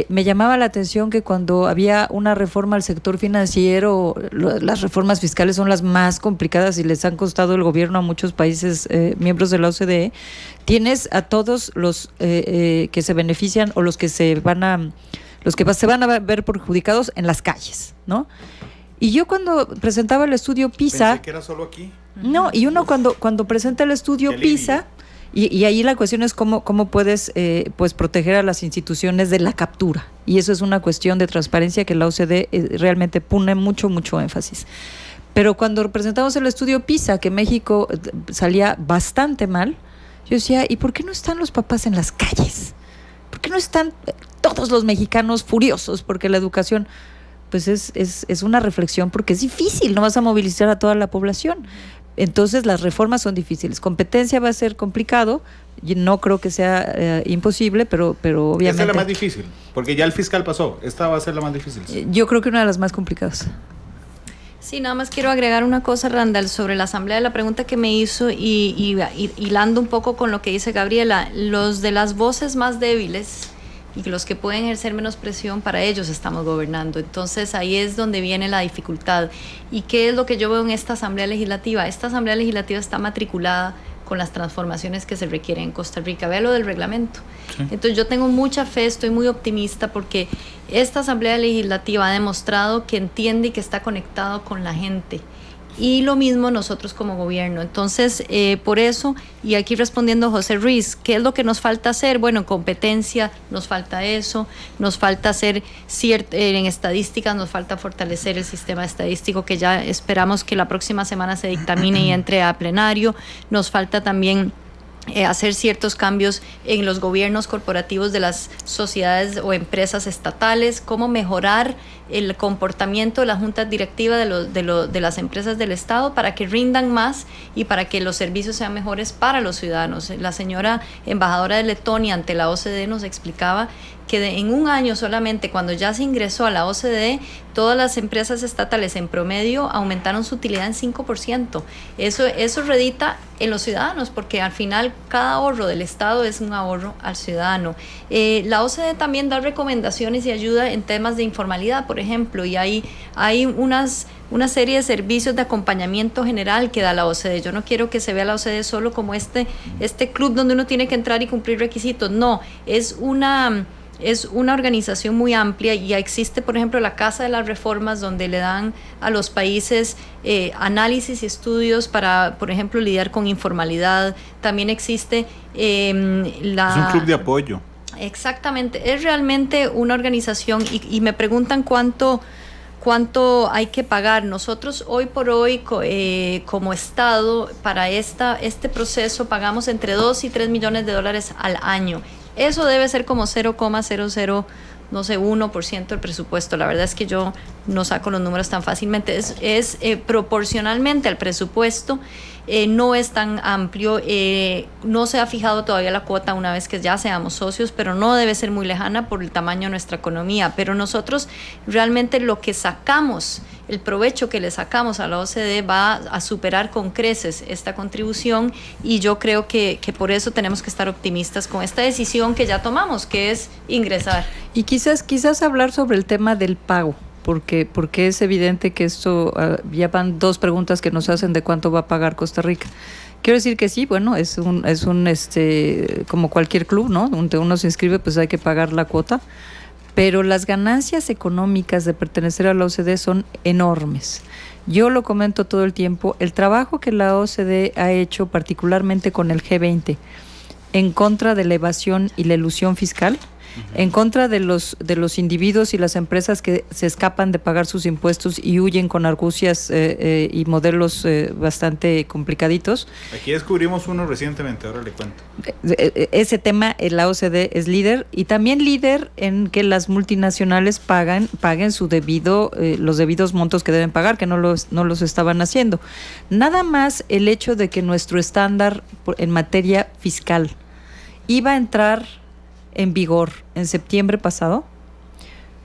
me llamaba la atención que cuando había una reforma al sector financiero, las reformas fiscales son las más complicadas y les han costado el gobierno a muchos países miembros de la OCDE. Tienes a todos los que se benefician o los que se van a ver perjudicados en las calles, ¿no? Y yo cuando presentaba el estudio PISA... Pensé que era solo aquí. No, y uno cuando presenta el estudio PISA, y ahí la cuestión es cómo puedes pues proteger a las instituciones de la captura. Y eso es una cuestión de transparencia que la OCDE realmente pone mucho énfasis. Pero cuando presentamos el estudio PISA, que México salía bastante mal, yo decía, ¿y por qué no están los papás en las calles? ¿Por qué no están todos los mexicanos furiosos? Porque la educación, pues es una reflexión, porque es difícil, no vas a movilizar a toda la población. Entonces las reformas son difíciles. Competencia va a ser complicado, y no creo que sea imposible, pero obviamente... Esta es la más difícil, porque ya el fiscal pasó. Esta va a ser la más difícil. Yo creo que una de las más complicadas. Sí, nada más quiero agregar una cosa, Randall, sobre la asamblea, la pregunta que me hizo y hilando un poco con lo que dice Gabriela, los de las voces más débiles y los que pueden ejercer menos presión, para ellos estamos gobernando. Entonces ahí es donde viene la dificultad. ¿Y qué es lo que yo veo en esta asamblea legislativa? Esta asamblea legislativa está matriculada con las transformaciones que se requieren en Costa Rica. Vea lo del reglamento. Sí. Entonces yo tengo mucha fe, estoy muy optimista porque esta asamblea legislativa ha demostrado que entiende y que está conectado con la gente. Y lo mismo nosotros como gobierno. Entonces, por eso, y aquí respondiendo a José Ruiz, ¿qué es lo que nos falta hacer? Bueno, en competencia nos falta eso, nos falta hacer en estadísticas, nos falta fortalecer el sistema estadístico, que ya esperamos que la próxima semana se dictamine y entre a plenario. Nos falta también hacer ciertos cambios en los gobiernos corporativos de las sociedades o empresas estatales, cómo mejorar el comportamiento de la junta directiva de las empresas del Estado para que rindan más y para que los servicios sean mejores para los ciudadanos. La señora embajadora de Letonia ante la OCDE nos explicaba que en un año solamente, cuando ya se ingresó a la OCDE, todas las empresas estatales en promedio aumentaron su utilidad en 5%. Eso redita en los ciudadanos, porque al final cada ahorro del Estado es un ahorro al ciudadano. La OCDE también da recomendaciones y ayuda en temas de informalidad, por ejemplo, y hay una serie de servicios de acompañamiento general que da la OCDE. Yo no quiero que se vea la OCDE solo como este club donde uno tiene que entrar y cumplir requisitos. No, es es una organización muy amplia y ya existe, por ejemplo, la Casa de las Reformas, donde le dan a los países análisis y estudios para, por ejemplo, lidiar con informalidad. También existe Es un club de apoyo. Exactamente, es realmente una organización y me preguntan cuánto hay que pagar. Nosotros hoy por hoy como Estado para este proceso pagamos entre 2 y 3 millones de dólares al año. Eso debe ser como 0,00 no sé, 1% del presupuesto. La verdad es que yo no saco los números tan fácilmente. Es proporcionalmente al presupuesto, no es tan amplio. No se ha fijado todavía la cuota una vez que ya seamos socios, pero no debe ser muy lejana por el tamaño de nuestra economía. Pero nosotros realmente lo que sacamos, el provecho que le sacamos a la OCDE va a superar con creces esta contribución, y yo creo que por eso tenemos que estar optimistas con esta decisión que ya tomamos, que es ingresar. Y quizás hablar sobre el tema del pago, porque es evidente que esto, ya van 2 preguntas que nos hacen de cuánto va a pagar Costa Rica. Quiero decir que sí, bueno, es un como cualquier club, ¿no? Donde uno se inscribe, pues hay que pagar la cuota, pero las ganancias económicas de pertenecer a la OCDE son enormes. Yo lo comento todo el tiempo, el trabajo que la OCDE ha hecho, particularmente con el G20, en contra de la evasión y la elusión fiscal, en contra de los individuos y las empresas que se escapan de pagar sus impuestos y huyen con argucias y modelos bastante complicaditos. Aquí descubrimos uno recientemente, ahora le cuento. Ese tema, la OCDE es líder, y también líder en que las multinacionales paguen su los debidos montos que deben pagar, que no los estaban haciendo. Nada más el hecho de que nuestro estándar en materia fiscal iba a entrar en vigor en septiembre pasado,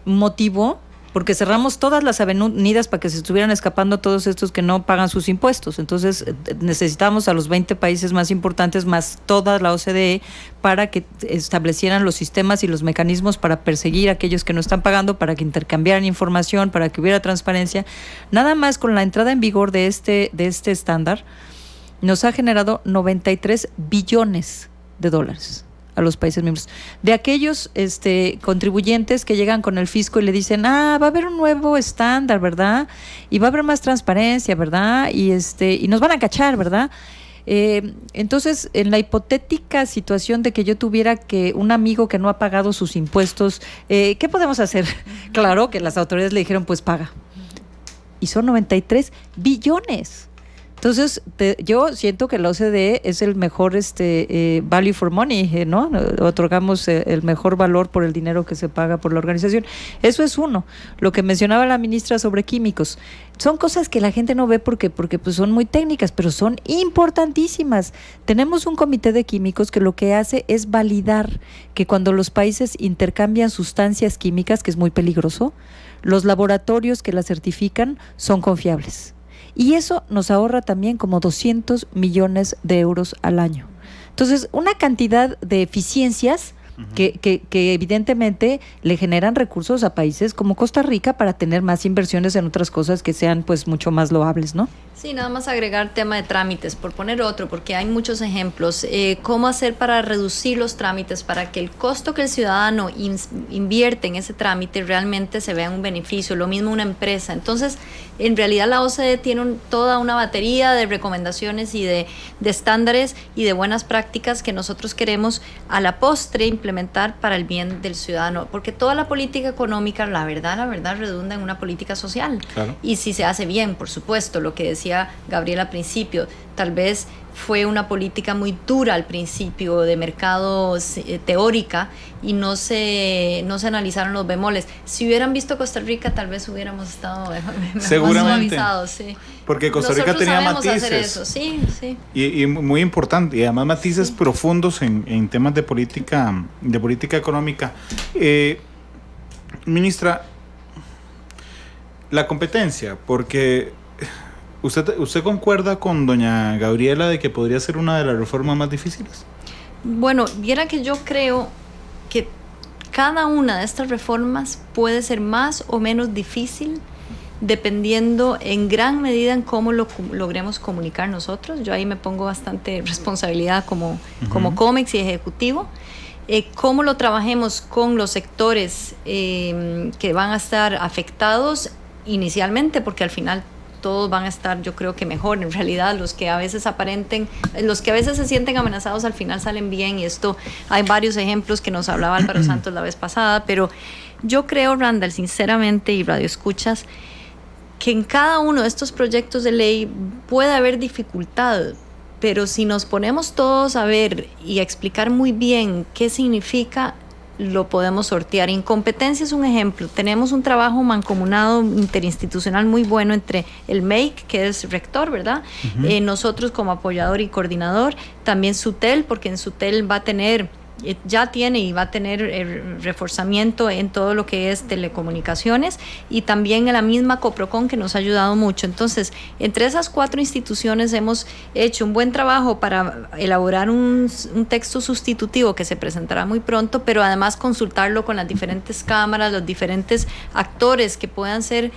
motivó, porque cerramos todas las avenidas para que se estuvieran escapando todos estos que no pagan sus impuestos. Entonces necesitamos a los 20 países más importantes, más toda la OCDE, para que establecieran los sistemas y los mecanismos para perseguir a aquellos que no están pagando, para que intercambiaran información, para que hubiera transparencia. Nada más con la entrada en vigor de este estándar, nos ha generado 93 billones de dólares a los países miembros. De aquellos contribuyentes que llegan con el fisco y le dicen, va a haber un nuevo estándar, ¿verdad? Y va a haber más transparencia, ¿verdad? Y nos van a cachar, ¿verdad? Entonces, en la hipotética situación de que yo tuviera un amigo que no ha pagado sus impuestos, ¿qué podemos hacer? Claro que las autoridades le dijeron, pues paga. Y son 93 billones. Entonces, yo siento que la OCDE es el mejor value for money, ¿no? Otorgamos el mejor valor por el dinero que se paga por la organización. Eso es uno. Lo que mencionaba la ministra sobre químicos, son cosas que la gente no ve porque pues son muy técnicas, pero son importantísimas. Tenemos un comité de químicos que lo que hace es validar que cuando los países intercambian sustancias químicas, que es muy peligroso, los laboratorios que las certifican son confiables. Y eso nos ahorra también como 200 millones de euros al año. Entonces, una cantidad de eficiencias que evidentemente le generan recursos a países como Costa Rica para tener más inversiones en otras cosas que sean pues mucho más loables, ¿no? Sí, nada más agregar tema de trámites, por poner otro, porque hay muchos ejemplos. ¿Cómo hacer para reducir los trámites, para que el costo que el ciudadano invierte en ese trámite realmente se vea un beneficio? Lo mismo una empresa. Entonces, en realidad la OCDE tiene toda una batería de recomendaciones y de estándares y de buenas prácticas que nosotros queremos a la postre implementar para el bien del ciudadano, porque toda la política económica, la verdad, redunda en una política social. Claro. Y si se hace bien, por supuesto, lo que decía Gabriela al principio, tal vez fue una política muy dura al principio de mercado teórica y no se analizaron los bemoles. Si hubieran visto Costa Rica, tal vez hubiéramos estado mejor suavizados. Sí. Porque Costa Rica tenía matices. Hacer eso. Sí. Y muy importante, y además matices profundos en temas de política económica. Ministra, la competencia, porque ¿Usted concuerda con doña Gabriela de que podría ser una de las reformas más difíciles? Bueno, viera que yo creo que cada una de estas reformas puede ser más o menos difícil dependiendo en gran medida en cómo lo logremos comunicar nosotros. Yo ahí me pongo bastante responsabilidad como COMEX y ejecutivo. cómo lo trabajemos con los sectores que van a estar afectados inicialmente, porque al final todos van a estar, yo creo que mejor. En realidad, los que a veces se sienten amenazados, al final salen bien, y esto hay varios ejemplos que nos hablaba Álvaro Santos la vez pasada, pero yo creo, Randall, sinceramente, y Radio Escuchas, que en cada uno de estos proyectos de ley puede haber dificultad, pero si nos ponemos todos a ver y a explicar muy bien qué significa, lo podemos sortear. Incompetencia es un ejemplo. Tenemos un trabajo mancomunado interinstitucional muy bueno entre el MEIC, que es rector, ¿verdad? Nosotros como apoyador y coordinador, también SUTEL, porque en SUTEL va a tener, ya tiene y va a tener reforzamiento en todo lo que es telecomunicaciones, y también en la misma Coprocom, que nos ha ayudado mucho. Entonces, entre esas 4 instituciones hemos hecho un buen trabajo para elaborar un texto sustitutivo que se presentará muy pronto, pero además consultarlo con las diferentes cámaras, los diferentes actores que puedan ser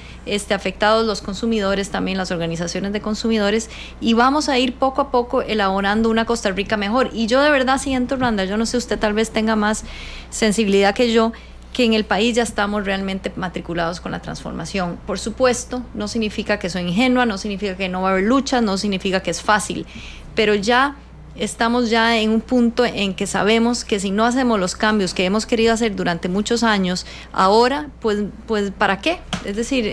afectados, los consumidores, también las organizaciones de consumidores, y vamos a ir poco a poco elaborando una Costa Rica mejor. Y yo de verdad siento, Randa, yo no sé, usted tal vez tenga más sensibilidad que yo, que en el país ya estamos realmente matriculados con la transformación. Por supuesto, no significa que soy ingenua, no significa que no va a haber luchas, no significa que es fácil, pero ya estamos ya en un punto en que sabemos que si no hacemos los cambios que hemos querido hacer durante muchos años, ahora, pues ¿para qué? Es decir,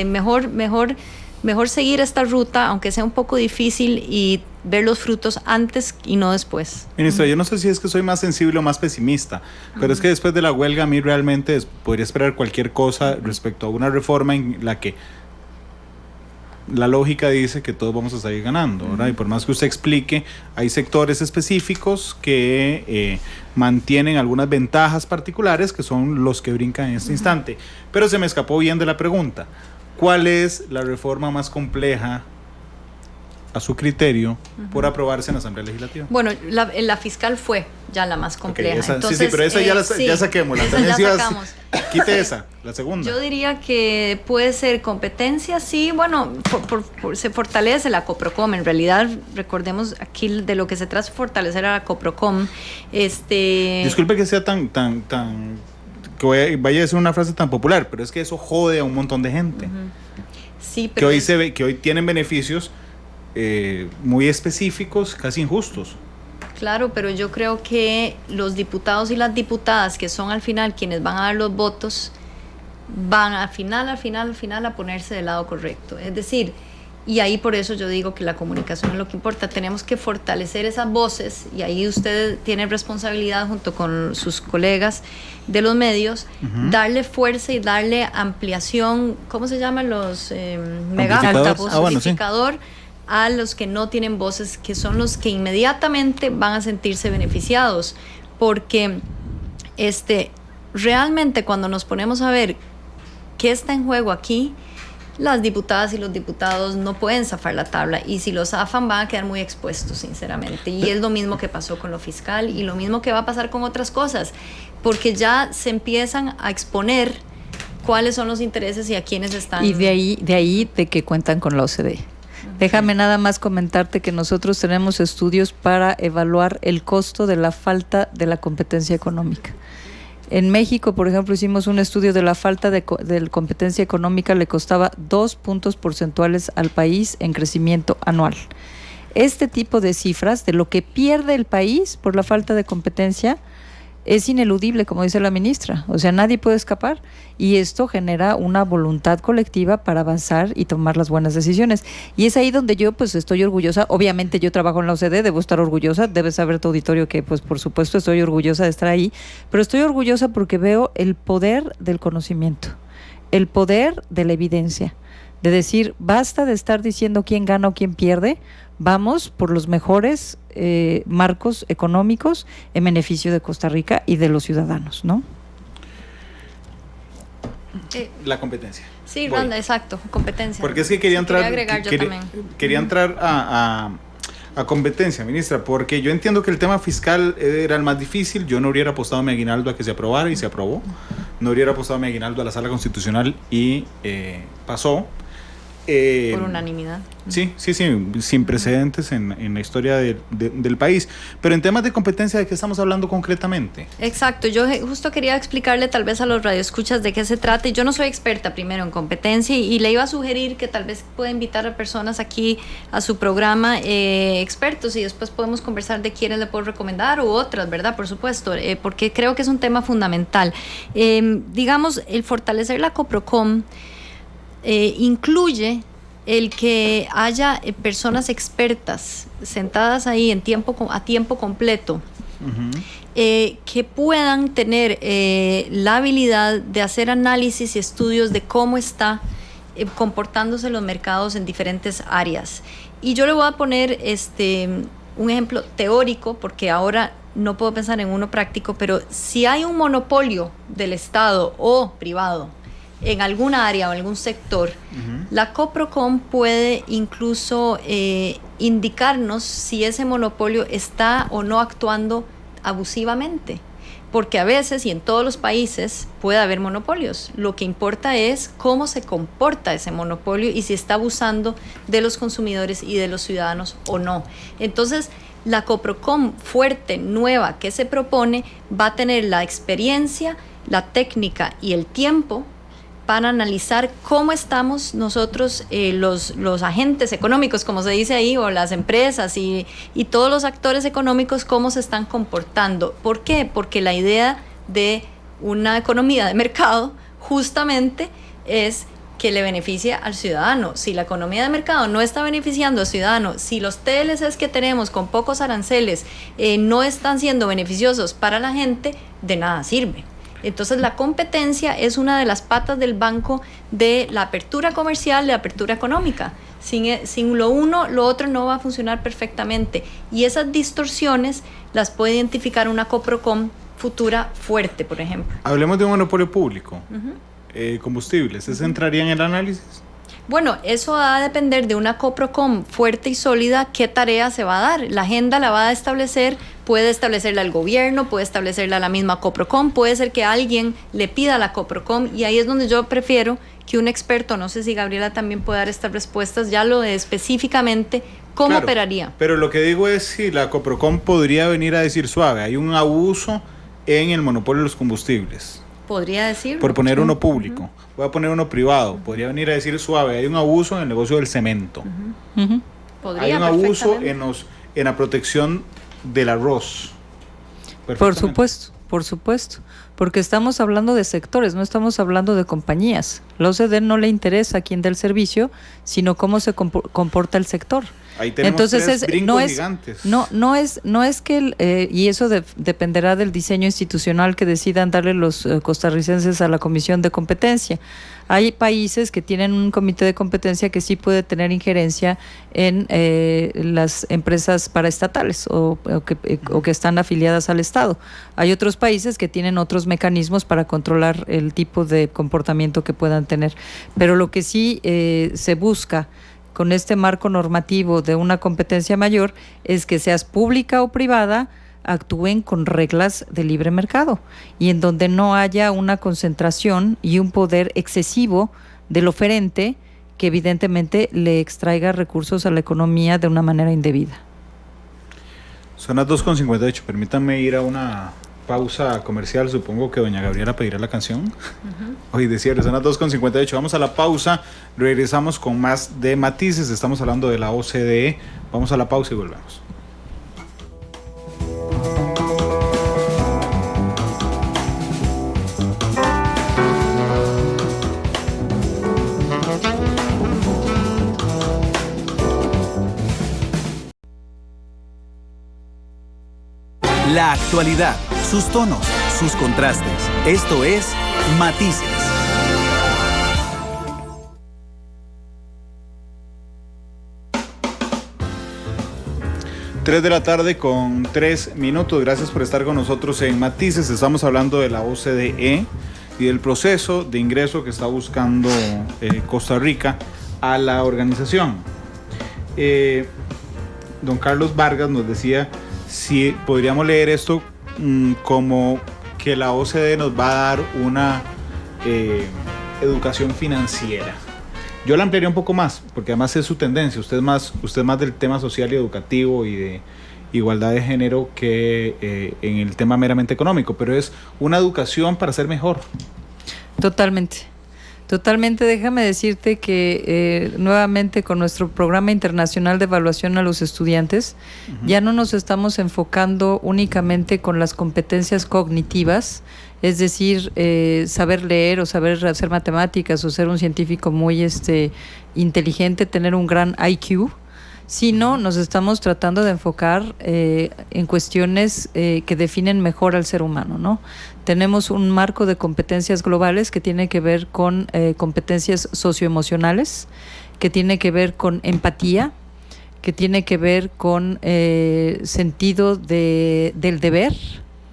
mejor seguir esta ruta, aunque sea un poco difícil, y ver los frutos antes y no después. Ministra, yo no sé si es que soy más sensible o más pesimista, pero es que después de la huelga a mí realmente podría esperar cualquier cosa respecto a una reforma en la que la lógica dice que todos vamos a salir ganando, ¿verdad? Y por más que usted explique, hay sectores específicos que mantienen algunas ventajas particulares que son los que brincan en este instante. Pero se me escapó bien de la pregunta. ¿Cuál es la reforma más compleja, a su criterio, por aprobarse en la Asamblea Legislativa? Bueno, la fiscal fue ya la más compleja. Okay, Entonces, sí, pero esa ya saquémosla. Esa ya sacamos. Quite esa, la segunda. Yo diría que puede ser competencia, sí, bueno, se fortalece la Coprocom. En realidad, recordemos aquí de lo que se trata, fortalecer a la Coprocom. Disculpe que sea tan que vaya a decir una frase tan popular, pero es que eso jode a un montón de gente. Sí, pero que hoy tienen beneficios muy específicos, casi injustos. Claro, pero yo creo que los diputados y las diputadas, que son al final quienes van a dar los votos, van al final a ponerse del lado correcto. Es decir, y ahí por eso yo digo que la comunicación es lo que importa. Tenemos que fortalecer esas voces, y ahí usted tiene responsabilidad junto con sus colegas de los medios, darle fuerza y darle ampliación, ¿cómo se llaman los megáfonos? Amplificador a los que no tienen voces, que son los que inmediatamente van a sentirse beneficiados, porque realmente cuando nos ponemos a ver qué está en juego aquí, las diputadas y los diputados no pueden zafar la tabla, y si lo zafan van a quedar muy expuestos, sinceramente. Y es lo mismo que pasó con lo fiscal, y lo mismo que va a pasar con otras cosas, porque ya se empiezan a exponer cuáles son los intereses y a quiénes están. Y de ahí que cuentan con la OCDE. Déjame nada más comentarte que nosotros tenemos estudios para evaluar el costo de la falta de la competencia económica. En México, por ejemplo, hicimos un estudio de la falta de competencia económica, le costaba 2 puntos porcentuales al país en crecimiento anual. Este tipo de cifras de lo que pierde el país por la falta de competencia es ineludible, como dice la ministra. O sea, nadie puede escapar, y esto genera una voluntad colectiva para avanzar y tomar las buenas decisiones. Y es ahí donde yo pues estoy orgullosa. Obviamente yo trabajo en la OCDE, debo estar orgullosa, debe saber tu auditorio que pues por supuesto estoy orgullosa de estar ahí, pero estoy orgullosa porque veo el poder del conocimiento, el poder de la evidencia, de decir, basta de estar diciendo quién gana o quién pierde, vamos por los mejores marcos económicos en beneficio de Costa Rica y de los ciudadanos, ¿no? La competencia. Sí, Randa, exacto, competencia. Porque es que quería entrar a competencia, ministra, porque yo entiendo que el tema fiscal era el más difícil. Yo no hubiera apostado a mi aguinaldo a que se aprobara y se aprobó. No hubiera apostado a mi aguinaldo a la Sala Constitucional y pasó. Por unanimidad. Sí, sin precedentes en la historia del país. Pero en temas de competencia, ¿de qué estamos hablando concretamente? Exacto, yo justo quería explicarle tal vez a los radioescuchas de qué se trata. Yo no soy experta primero en competencia y le iba a sugerir que tal vez pueda invitar a personas aquí a su programa, expertos, y después podemos conversar de quiénes le puedo recomendar u otras, ¿verdad? Por supuesto, porque creo que es un tema fundamental. Digamos, el fortalecer la Coprocom incluye el que haya personas expertas sentadas ahí a tiempo completo, que puedan tener la habilidad de hacer análisis y estudios de cómo está comportándose los mercados en diferentes áreas. Y yo le voy a poner un ejemplo teórico, porque ahora no puedo pensar en uno práctico, pero si hay un monopolio del Estado o privado en alguna área o en algún sector, la Coprocom puede incluso indicarnos si ese monopolio está o no actuando abusivamente, porque a veces y en todos los países puede haber monopolios. Lo que importa es cómo se comporta ese monopolio y si está abusando de los consumidores y de los ciudadanos o no. Entonces, la Coprocom fuerte, nueva, que se propone, va a tener la experiencia, la técnica y el tiempo para analizar cómo estamos nosotros, los agentes económicos, como se dice ahí, o las empresas y todos los actores económicos, cómo se están comportando. ¿Por qué? Porque la idea de una economía de mercado justamente es que le beneficia al ciudadano. Si la economía de mercado no está beneficiando al ciudadano, si los TLCs que tenemos con pocos aranceles no están siendo beneficiosos para la gente, de nada sirve. Entonces la competencia es una de las patas del banco de la apertura comercial, de la apertura económica. Sin lo uno, lo otro no va a funcionar perfectamente. Y esas distorsiones las puede identificar una Coprocom futura fuerte, por ejemplo. Hablemos de un monopolio público. Combustibles, ¿ese entraría en el análisis? Bueno, eso va a depender de una Coprocom fuerte y sólida, qué tarea se va a dar. La agenda la va a establecer, puede establecerla el gobierno, puede establecerla la misma Coprocom, puede ser que alguien le pida a la Coprocom, y ahí es donde yo prefiero que un experto, no sé si Gabriela también puede dar estas respuestas, ya lo de específicamente cómo operaría. Pero lo que digo es si la Coprocom podría venir a decir, suave, hay un abuso en el monopolio de los combustibles. Podría decir. Por poner uno público. Voy a poner uno privado. Podría venir a decir, suave, hay un abuso en el negocio del cemento. Podría, hay un abuso en la protección del arroz. Por supuesto. Porque estamos hablando de sectores, no estamos hablando de compañías. La OCDE no le interesa a quién da el servicio, sino cómo se comporta el sector. Ahí tenemos entonces gigantes. No es que y eso dependerá del diseño institucional que decidan darle los costarricenses a la Comisión de Competencia. Hay países que tienen un comité de competencia que sí puede tener injerencia en las empresas paraestatales o que están afiliadas al Estado. Hay otros países que tienen otros mecanismos para controlar el tipo de comportamiento que puedan tener. Pero lo que sí se busca con este marco normativo de una competencia mayor es que seas pública o privada, actúen con reglas de libre mercado y en donde no haya una concentración y un poder excesivo del oferente que evidentemente le extraiga recursos a la economía de una manera indebida. Son las 2:58, permítanme ir a una pausa comercial. Supongo que doña Gabriela pedirá la canción. Hoy de cierre, son las 2:58. Vamos a la pausa, regresamos con más de Matices. Estamos hablando de la OCDE. Vamos a la pausa y volvemos. La actualidad, sus tonos, sus contrastes. Esto es Matices. Tres de la tarde con 3 minutos. Gracias por estar con nosotros en Matices. Estamos hablando de la OCDE y del proceso de ingreso que está buscando Costa Rica a la organización. Don Carlos Vargas nos decía si podríamos leer esto como que la OCDE nos va a dar una educación financiera. Yo la ampliaría un poco más, porque además es su tendencia. Usted es más del tema social y educativo y de igualdad de género que en el tema meramente económico, pero es una educación para ser mejor. Totalmente. Déjame decirte que nuevamente con nuestro programa internacional de evaluación a los estudiantes, ya no nos estamos enfocando únicamente con las competencias cognitivas, es decir, saber leer o saber hacer matemáticas o ser un científico muy inteligente, tener un gran IQ, sino nos estamos tratando de enfocar en cuestiones que definen mejor al ser humano, ¿no? Tenemos un marco de competencias globales que tiene que ver con competencias socioemocionales, que tiene que ver con empatía, que tiene que ver con sentido del deber,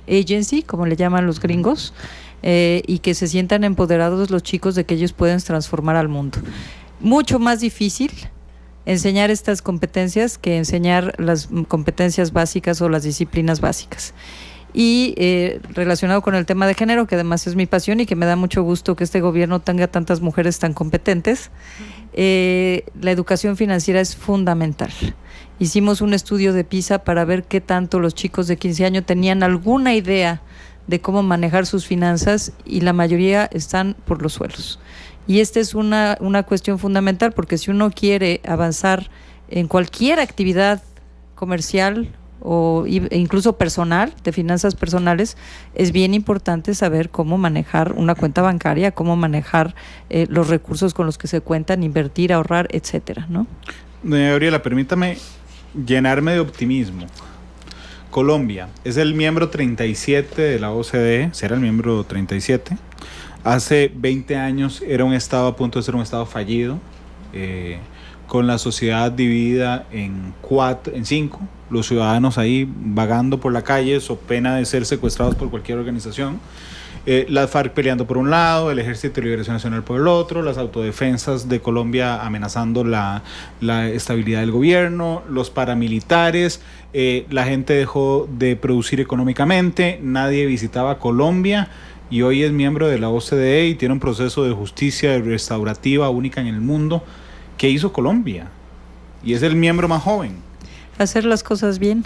agency, como le llaman los gringos, y que se sientan empoderados los chicos de que ellos pueden transformar al mundo. Mucho más difícil enseñar estas competencias que enseñar las competencias básicas o las disciplinas básicas. Y relacionado con el tema de género, que además es mi pasión y que me da mucho gusto que este gobierno tenga tantas mujeres tan competentes, la educación financiera es fundamental. Hicimos un estudio de PISA para ver qué tanto los chicos de 15 años tenían alguna idea de cómo manejar sus finanzas y la mayoría están por los suelos. Y esta es una cuestión fundamental, porque si uno quiere avanzar en cualquier actividad comercial e incluso personal, de finanzas personales, es bien importante saber cómo manejar una cuenta bancaria, cómo manejar los recursos con los que se cuentan, invertir, ahorrar, etcétera, ¿no? Doña Gabriela, permítame llenarme de optimismo. Colombia es el miembro 37 de la OCDE, será el miembro 37. Hace 20 años era un estado a punto de ser un estado fallido, con la sociedad dividida en 5, los ciudadanos ahí vagando por la calle, so pena de ser secuestrados por cualquier organización, las FARC peleando por un lado, el Ejército de Liberación Nacional por el otro, las autodefensas de Colombia amenazando la estabilidad del gobierno, los paramilitares, la gente dejó de producir económicamente, nadie visitaba Colombia, y hoy es miembro de la OCDE y tiene un proceso de justicia restaurativa única en el mundo. ¿Qué hizo Colombia? Y es el miembro más joven. Hacer las cosas bien.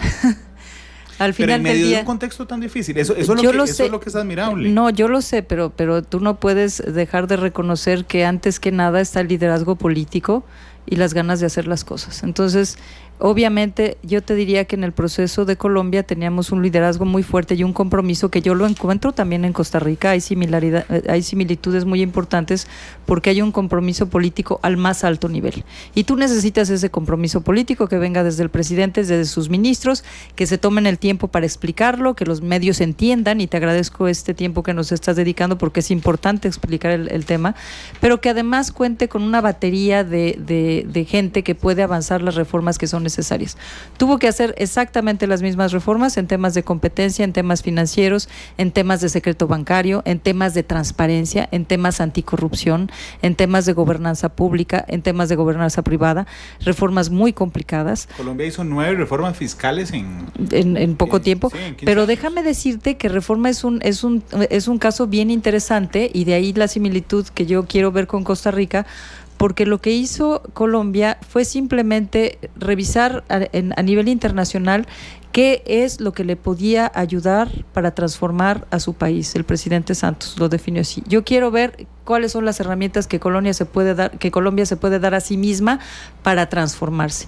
Al final pero en medio del día, de un contexto tan difícil, eso es lo que es admirable. No, yo lo sé, pero tú no puedes dejar de reconocer que antes que nada está el liderazgo político y las ganas de hacer las cosas. Entonces, obviamente, yo te diría que en el proceso de Colombia teníamos un liderazgo muy fuerte y un compromiso que yo lo encuentro también en Costa Rica. Hay similitudes muy importantes porque hay un compromiso político al más alto nivel. Y tú necesitas ese compromiso político que venga desde el presidente, desde sus ministros, que se tomen el tiempo para explicarlo, que los medios entiendan, y te agradezco este tiempo que nos estás dedicando porque es importante explicar el tema, pero que además cuente con una batería de gente que puede avanzar las reformas que son necesarias. Tuvo que hacer exactamente las mismas reformas en temas de competencia, en temas financieros, en temas de secreto bancario, en temas de transparencia, en temas anticorrupción, en temas de gobernanza pública, en temas de gobernanza privada, reformas muy complicadas. Colombia hizo 9 reformas fiscales en poco tiempo, sí, pero déjame decirte que reforma es un caso bien interesante, y de ahí la similitud que yo quiero ver con Costa Rica, porque lo que hizo Colombia fue simplemente revisar a nivel internacional qué es lo que le podía ayudar para transformar a su país. El presidente Santos lo definió así. Yo quiero ver cuáles son las herramientas que Colombia se puede dar a sí misma para transformarse.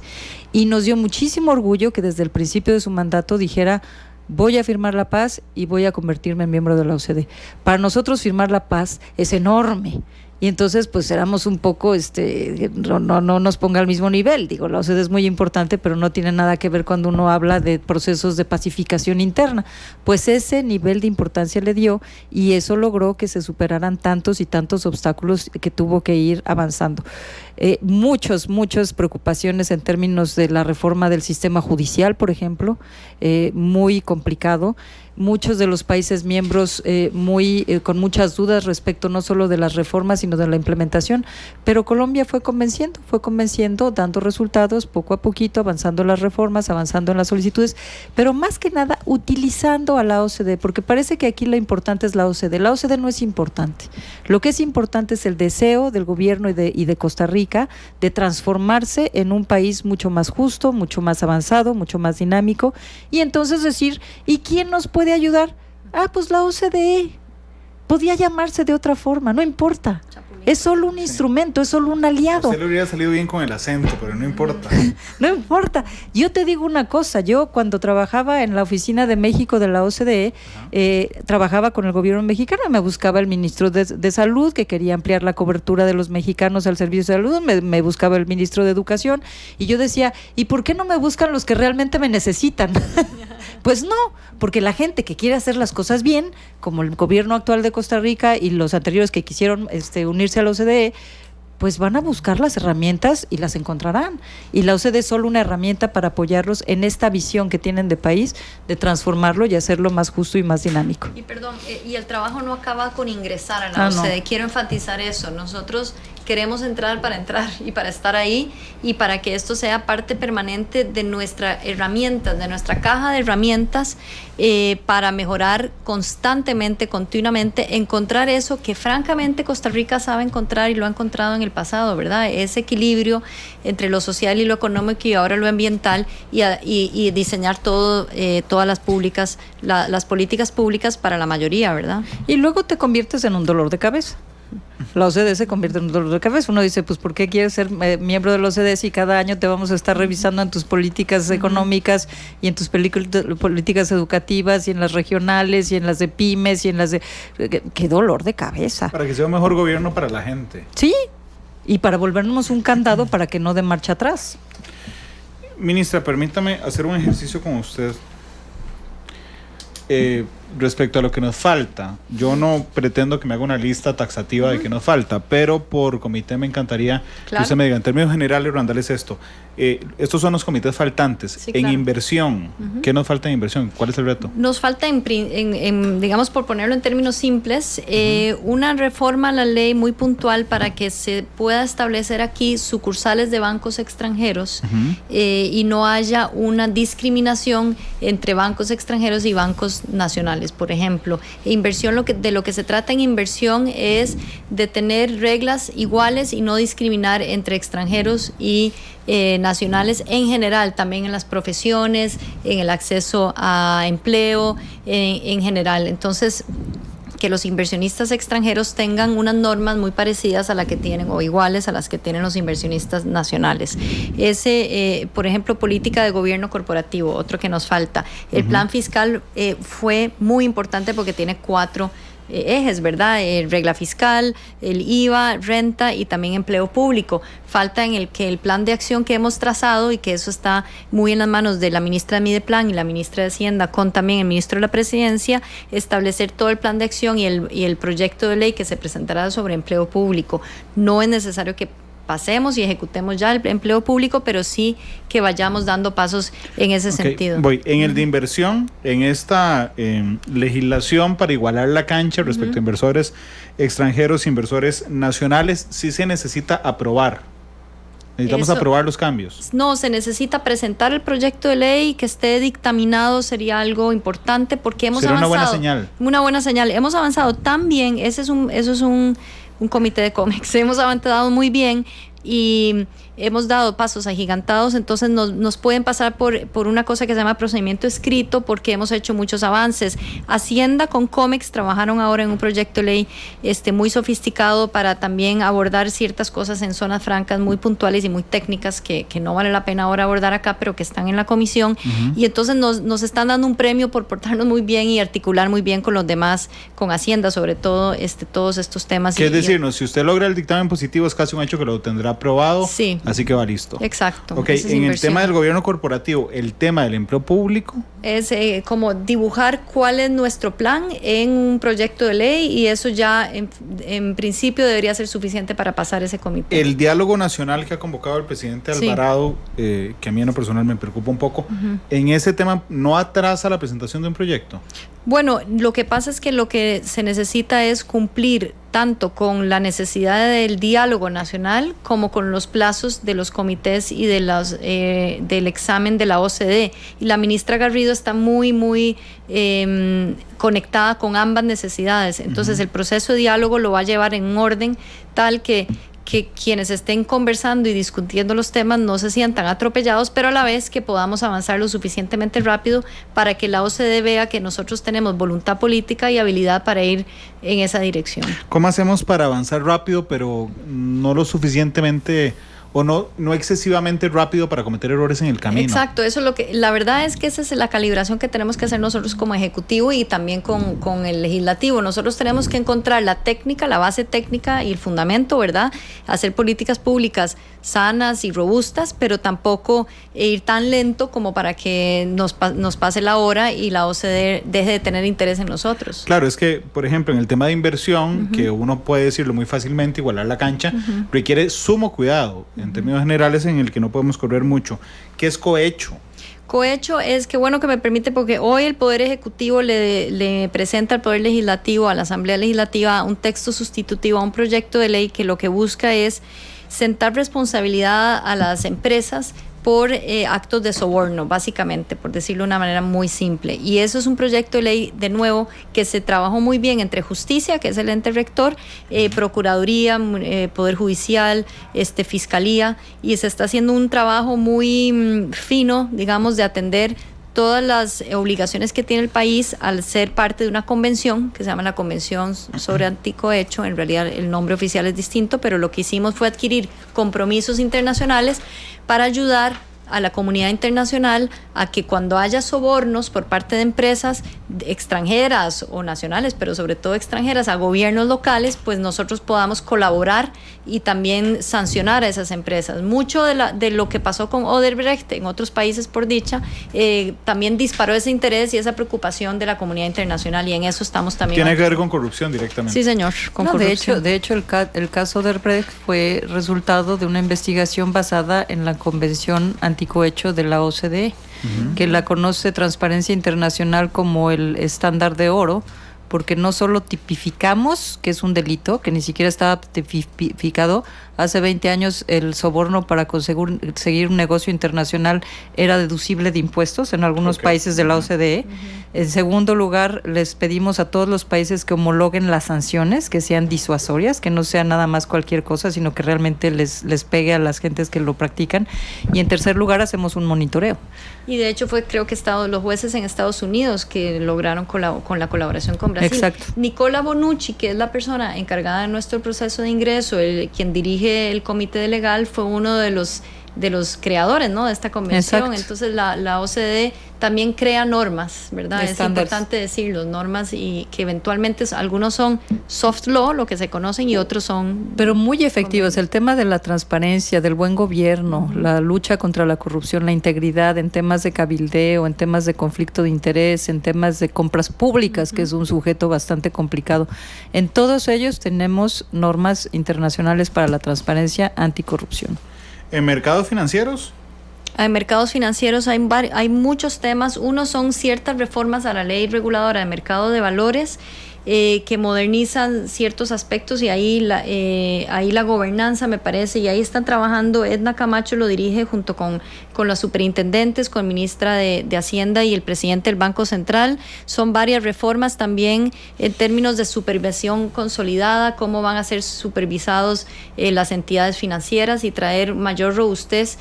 Y nos dio muchísimo orgullo que desde el principio de su mandato dijera: voy a firmar la paz y voy a convertirme en miembro de la OCDE. Para nosotros firmar la paz es enorme. Y entonces pues éramos un poco, no nos ponga al mismo nivel. Digo, la OCDE es muy importante, pero no tiene nada que ver cuando uno habla de procesos de pacificación interna. Pues ese nivel de importancia le dio, y eso logró que se superaran tantos y tantos obstáculos que tuvo que ir avanzando. Muchas preocupaciones en términos de la reforma del sistema judicial, por ejemplo, muy complicado. Muchos de los países miembros con muchas dudas respecto no solo de las reformas, sino de la implementación, pero Colombia fue convenciendo, dando resultados poco a poquito, avanzando las reformas, avanzando en las solicitudes, pero más que nada utilizando a la OCDE, porque parece que aquí lo importante es la OCDE. La OCDE no es importante. Lo que es importante es el deseo del gobierno y de Costa Rica Rica de transformarse en un país mucho más justo, mucho más avanzado, mucho más dinámico, y entonces decir, ¿y quién nos puede ayudar? Pues la OCDE. Podía llamarse de otra forma, no importa. Es solo un instrumento, es solo un aliado. A usted le hubiera salido bien con el acento, pero no importa. No importa. Yo te digo una cosa, yo cuando trabajaba en la oficina de México de la OCDE, trabajaba con el gobierno mexicano, me buscaba el ministro de Salud, que quería ampliar la cobertura de los mexicanos al servicio de salud, me buscaba el ministro de Educación, y yo decía, ¿y por qué no me buscan los que realmente me necesitan? Pues no, porque la gente que quiere hacer las cosas bien, como el gobierno actual de Costa Rica y los anteriores que quisieron unirse a la OCDE, pues van a buscar las herramientas y las encontrarán. Y la OCDE es solo una herramienta para apoyarlos en esta visión que tienen de país, de transformarlo y hacerlo más justo y más dinámico. Y perdón, y el trabajo no acaba con ingresar a la OCDE. No. Quiero enfatizar eso. Nosotros queremos entrar y para estar ahí, y para que esto sea parte permanente de nuestra herramienta, de nuestra caja de herramientas, para mejorar constantemente, continuamente, encontrar eso que francamente Costa Rica sabe encontrar y lo ha encontrado en el pasado, ¿verdad? Ese equilibrio entre lo social y lo económico y ahora lo ambiental, y diseñar todas las políticas públicas para la mayoría, ¿verdad? Y luego te conviertes en un dolor de cabeza. La OCDE se convierte en un dolor de cabeza. Uno dice, pues ¿por qué quieres ser miembro de la OCDE si cada año te vamos a estar revisando en tus políticas económicas y en tus políticas educativas y en las regionales y en las de pymes y en las de... ¡Qué dolor de cabeza! Para que sea un mejor gobierno para la gente. Sí, y para volvernos un candado para que no dé marcha atrás. Ministra, permítame hacer un ejercicio con usted. Respecto a lo que nos falta, yo no pretendo que me haga una lista taxativa de qué nos falta, pero por comité me encantaría que usted me diga, en términos generales, Randall, es esto. Estos son los comités faltantes. Sí, en inversión, ¿qué nos falta en inversión? ¿Cuál es el reto? Nos falta, digamos, por ponerlo en términos simples, una reforma a la ley muy puntual para que se pueda establecer aquí sucursales de bancos extranjeros, y no haya una discriminación entre bancos extranjeros y bancos nacionales. Por ejemplo, inversión, de lo que se trata en inversión es de tener reglas iguales y no discriminar entre extranjeros y nacionales en general, también en las profesiones, en el acceso a empleo, en general. Entonces, que los inversionistas extranjeros tengan unas normas muy parecidas a las que tienen o iguales a las que tienen los inversionistas nacionales. Por ejemplo, política de gobierno corporativo, otro que nos falta. El plan fiscal fue muy importante porque tiene 4 ejes, ¿verdad? Regla fiscal, el IVA, renta y también empleo público. Falta en el que el plan de acción que hemos trazado, y que eso está muy en las manos de la ministra de Mideplan y la ministra de Hacienda, con también el ministro de la Presidencia, establecer todo el plan de acción y el proyecto de ley que se presentará sobre empleo público. No es necesario que pasemos y ejecutemos ya el empleo público, pero sí que vayamos dando pasos en ese sentido. Voy en el de inversión, en esta legislación para igualar la cancha respecto a inversores extranjeros, inversores nacionales, sí se necesita aprobar. Necesitamos aprobar los cambios. No, se necesita presentar el proyecto de ley, que esté dictaminado, sería algo importante, porque hemos avanzado. Una buena señal. Una buena señal. Hemos avanzado tan bien, eso es un comité de COMEX. Hemos avanzado muy bien y hemos dado pasos agigantados, entonces nos pueden pasar por una cosa que se llama procedimiento escrito, porque hemos hecho muchos avances. Hacienda con COMEX trabajaron ahora en un proyecto de ley muy sofisticado para también abordar ciertas cosas en zonas francas muy puntuales y muy técnicas que no vale la pena ahora abordar acá, pero que están en la comisión. Y entonces nos están dando un premio por portarnos muy bien y articular muy bien con los demás, con Hacienda sobre todo, todos estos temas. ¿Qué es decirnos? Si usted logra el dictamen positivo, es casi un hecho que lo tendrá aprobado. Sí. Así que va listo. Exacto. Ok, en el tema del gobierno corporativo, el tema del empleo público. Es como dibujar cuál es nuestro plan en un proyecto de ley, y eso ya en principio debería ser suficiente para pasar ese comité. El diálogo nacional que ha convocado el presidente Alvarado, que a mí en lo personal me preocupa un poco, en ese tema, ¿no atrasa la presentación de un proyecto? Bueno, lo que pasa es que lo que se necesita es cumplir tanto con la necesidad del diálogo nacional como con los plazos de los comités y de del examen de la OCDE. Y la ministra Garrido está muy conectada con ambas necesidades. Entonces, el proceso de diálogo lo va a llevar en un orden tal que que quienes estén conversando y discutiendo los temas no se sientan atropellados, pero a la vez que podamos avanzar lo suficientemente rápido para que la OCDE vea que nosotros tenemos voluntad política y habilidad para ir en esa dirección. ¿Cómo hacemos para avanzar rápido, pero no lo suficientemente o no excesivamente rápido para cometer errores en el camino? Exacto, eso es lo que, la verdad es que esa es la calibración que tenemos que hacer nosotros como ejecutivo y también con el legislativo. Nosotros tenemos que encontrar la técnica, la base técnica y el fundamento, ¿verdad? Hacer políticas públicas sanas y robustas, pero tampoco ir tan lento como para que nos pase la hora y la OCDE deje de tener interés en nosotros. Claro, es que, por ejemplo, en el tema de inversión, que uno puede decirlo muy fácilmente, igualar la cancha, requiere sumo cuidado, en términos generales, en el que no podemos correr mucho. ¿Qué es cohecho? Cohecho es que bueno que me permite, porque hoy el Poder Ejecutivo le presenta al Poder Legislativo, a la Asamblea Legislativa, un texto sustitutivo a un proyecto de ley que lo que busca es sentar responsabilidad a las empresas por actos de soborno, básicamente, por decirlo de una manera muy simple. Y eso es un proyecto de ley, de nuevo, que se trabajó muy bien entre Justicia, que es el ente rector, Procuraduría, Poder Judicial, Fiscalía, y se está haciendo un trabajo muy fino, digamos, de atender todas las obligaciones que tiene el país al ser parte de una convención que se llama la Convención sobre Anticohecho. En realidad el nombre oficial es distinto, pero lo que hicimos fue adquirir compromisos internacionales para ayudar a la comunidad internacional a que cuando haya sobornos por parte de empresas extranjeras o nacionales, pero sobre todo extranjeras, a gobiernos locales, pues nosotros podamos colaborar y también sancionar a esas empresas. Mucho de lo que pasó con Odebrecht en otros países, por dicha, también disparó ese interés y esa preocupación de la comunidad internacional, y en eso estamos también. ¿Tiene que ver con corrupción directamente? Sí, señor, con corrupción. De hecho el caso Odebrecht fue resultado de una investigación basada en la Convención Anticohecho de la OCDE, que la conoce Transparencia Internacional como el estándar de oro, porque no solo tipificamos que es un delito, que ni siquiera estaba tipificado. Hace 20 años el soborno para conseguir un negocio internacional era deducible de impuestos en algunos países de la OCDE. En segundo lugar, les pedimos a todos los países que homologuen las sanciones, que sean disuasorias, que no sean nada más cualquier cosa, sino que realmente les pegue a las gentes que lo practican. Y en tercer lugar, hacemos un monitoreo. Y de hecho creo que los jueces en Estados Unidos que lograron con la colaboración con Brasil. Exacto. Nicola Bonucci, que es la persona encargada de nuestro proceso de ingreso, quien dirige el comité legal, fue uno de los creadores, ¿no?, de esta convención. Exacto. Entonces la OCDE también crea normas, ¿verdad? Es importante decirlo, normas, y que eventualmente algunos son soft law, lo que se conocen, y otros son... Pero muy efectivos. El tema de la transparencia, del buen gobierno, la lucha contra la corrupción, la integridad en temas de cabildeo, en temas de conflicto de interés, en temas de compras públicas, que es un sujeto bastante complicado. En todos ellos tenemos normas internacionales para la transparencia anticorrupción. ¿En mercados financieros? En mercados financieros hay muchos temas. Uno son ciertas reformas a la ley reguladora de mercado de valores que modernizan ciertos aspectos, y ahí la gobernanza, me parece, y ahí están trabajando. Edna Camacho lo dirige junto con las superintendentes, con ministra de Hacienda y el presidente del Banco Central. Son varias reformas también en términos de supervisión consolidada, cómo van a ser supervisados las entidades financieras y traer mayor robustez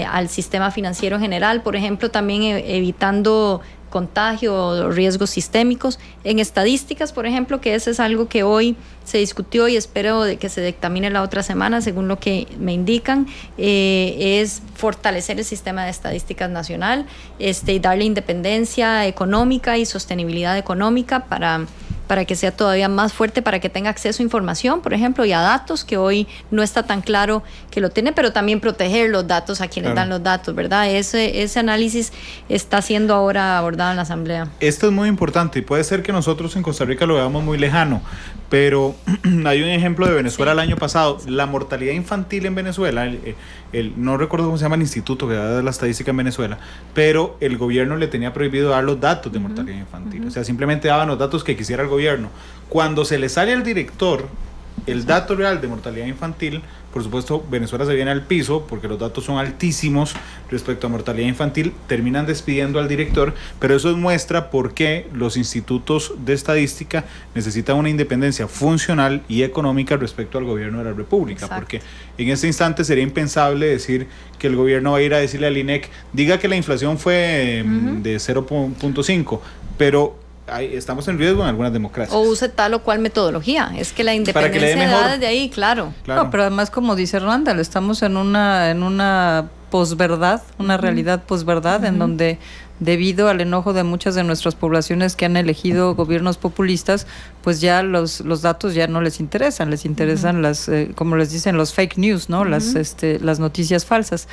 al sistema financiero general. Por ejemplo, también evitando contagio o riesgos sistémicos. En estadísticas, por ejemplo, que eso es algo que hoy se discutió y espero de que se dictamine la otra semana, según lo que me indican, es fortalecer el sistema de estadísticas nacional, y darle independencia económica y sostenibilidad económica para que sea todavía más fuerte, para que tenga acceso a información, por ejemplo, y a datos, que hoy no está tan claro que lo tiene, pero también proteger los datos a quienes dan los datos, ¿verdad? Ese análisis está siendo ahora abordado en la Asamblea. Esto es muy importante, y puede ser que nosotros en Costa Rica lo veamos muy lejano, pero hay un ejemplo de Venezuela el año pasado. La mortalidad infantil en Venezuela, no recuerdo cómo se llama el instituto que da la estadística en Venezuela, pero el gobierno le tenía prohibido dar los datos de mortalidad infantil. O sea, simplemente daban los datos que quisiera el gobierno. Cuando se le sale al director el dato real de mortalidad infantil, por supuesto Venezuela se viene al piso porque los datos son altísimos respecto a mortalidad infantil, terminan despidiendo al director, pero eso muestra por qué los institutos de estadística necesitan una independencia funcional y económica respecto al gobierno de la República. Exacto. Porque en este instante sería impensable decir que el gobierno va a ir a decirle al INEC, diga que la inflación fue de 0.5, pero estamos en riesgo en algunas democracias. O use tal o cual metodología. Es que la independencia da desde ahí, claro. No, pero además, como dice Randall, estamos en una posverdad, una realidad posverdad, en donde, debido al enojo de muchas de nuestras poblaciones que han elegido gobiernos populistas, pues ya los datos ya no les interesan, les interesan las, como les dicen, los fake news, ¿no? Las noticias falsas.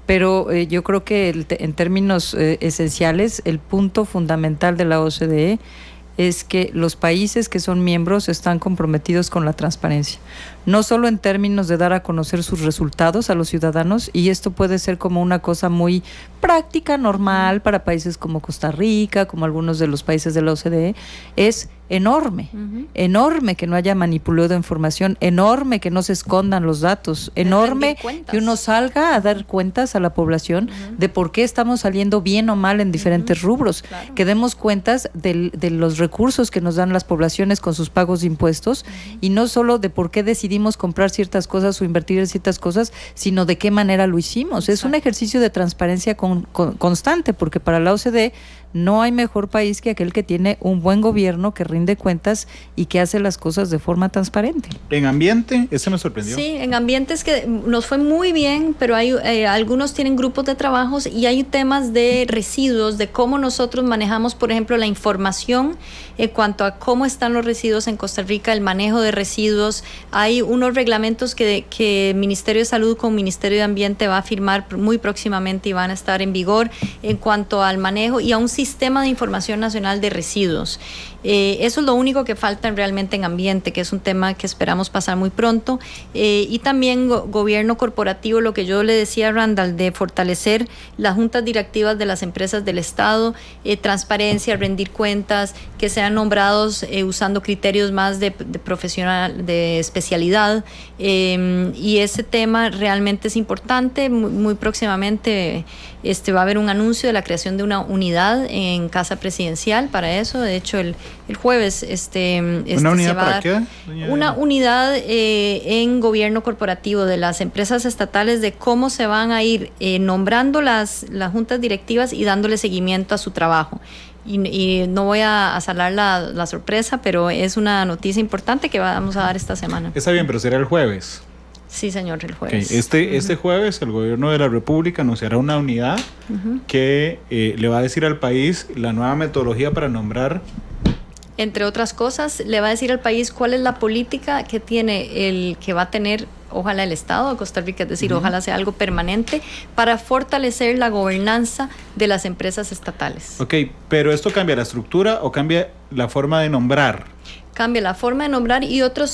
Pero yo creo que en términos esenciales, el punto fundamental de la OCDE es que los países que son miembros están comprometidos con la transparencia, no solo en términos de dar a conocer sus resultados a los ciudadanos, y esto puede ser como una cosa muy práctica, normal para países como Costa Rica, como algunos de los países de la OCDE, es enorme, enorme que no haya manipulado de información, enorme que no se escondan los datos, enorme que uno salga a dar cuentas a la población de por qué estamos saliendo bien o mal en diferentes rubros, claro. Que demos cuentas de los recursos que nos dan las poblaciones con sus pagos de impuestos, y no solo de por qué decidimos comprar ciertas cosas o invertir en ciertas cosas, sino de qué manera lo hicimos. Exacto. Es un ejercicio de transparencia constante, porque para la OCDE no hay mejor país que aquel que tiene un buen gobierno, que rinde cuentas y que hace las cosas de forma transparente. En ambiente, ese me sorprendió. Sí, en ambiente es que nos fue muy bien, pero hay algunos tienen grupos de trabajos y hay temas de residuos, de cómo nosotros manejamos, por ejemplo, la información en cuanto a cómo están los residuos en Costa Rica, el manejo de residuos. Hay unos reglamentos que el Ministerio de Salud con Ministerio de Ambiente va a firmar muy próximamente y van a estar en vigor en cuanto al manejo y a un sistema de información nacional de residuos. Eso es lo único que falta realmente en ambiente, que es un tema que esperamos pasar muy pronto. Y también gobierno corporativo, lo que yo le decía a Randall, de fortalecer las juntas directivas de las empresas del Estado, transparencia, rendir cuentas, que sean nombrados usando criterios más de profesional, de especialidad. Y ese tema realmente es importante. Muy próximamente va a haber un anuncio de la creación de una unidad en Casa Presidencial para eso. De hecho, el jueves ¿Una unidad se va a dar qué? una unidad en gobierno corporativo de las empresas estatales, de cómo se van a ir nombrando las juntas directivas y dándole seguimiento a su trabajo. Y no voy a salar la sorpresa, pero es una noticia importante que vamos a dar esta semana. Está bien, pero será el jueves. Sí, señor, el jueves. Okay. Este jueves el gobierno de la República anunciará una unidad que le va a decir al país la nueva metodología para nombrar. Entre otras cosas, le va a decir al país cuál es la política que tiene que va a tener, ojalá, el Estado de Costa Rica, es decir, ojalá sea algo permanente para fortalecer la gobernanza de las empresas estatales. Ok, pero ¿esto cambia la estructura o cambia la forma de nombrar? Cambia la forma de nombrar y otro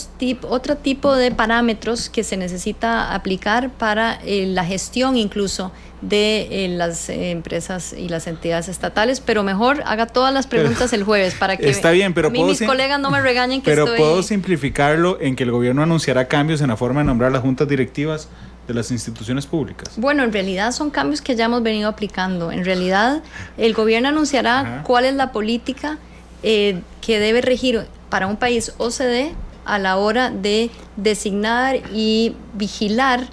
tipo de parámetros que se necesita aplicar para la gestión incluso de las empresas y las entidades estatales, pero mejor haga todas las preguntas el jueves para que está bien, pero mis colegas no me regañen que pero puedo simplificarlo en que el gobierno anunciará cambios en la forma de nombrar las juntas directivas de las instituciones públicas. Bueno, en realidad son cambios que ya hemos venido aplicando. En realidad el gobierno anunciará cuál es la política que debe regir para un país OCDE a la hora de designar y vigilar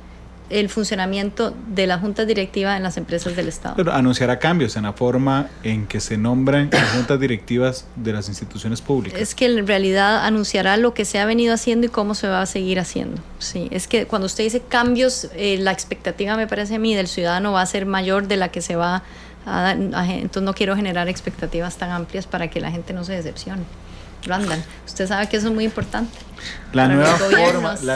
el funcionamiento de la junta directiva en las empresas del Estado. Pero anunciará cambios en la forma en que se nombran las juntas directivas de las instituciones públicas. Es que en realidad anunciará lo que se ha venido haciendo y cómo se va a seguir haciendo. Sí, es que cuando usted dice cambios, la expectativa, me parece a mí, del ciudadano va a ser mayor de la que se va a dar. Entonces no quiero generar expectativas tan amplias para que la gente no se decepcione. Randall, usted sabe que eso es muy importante. La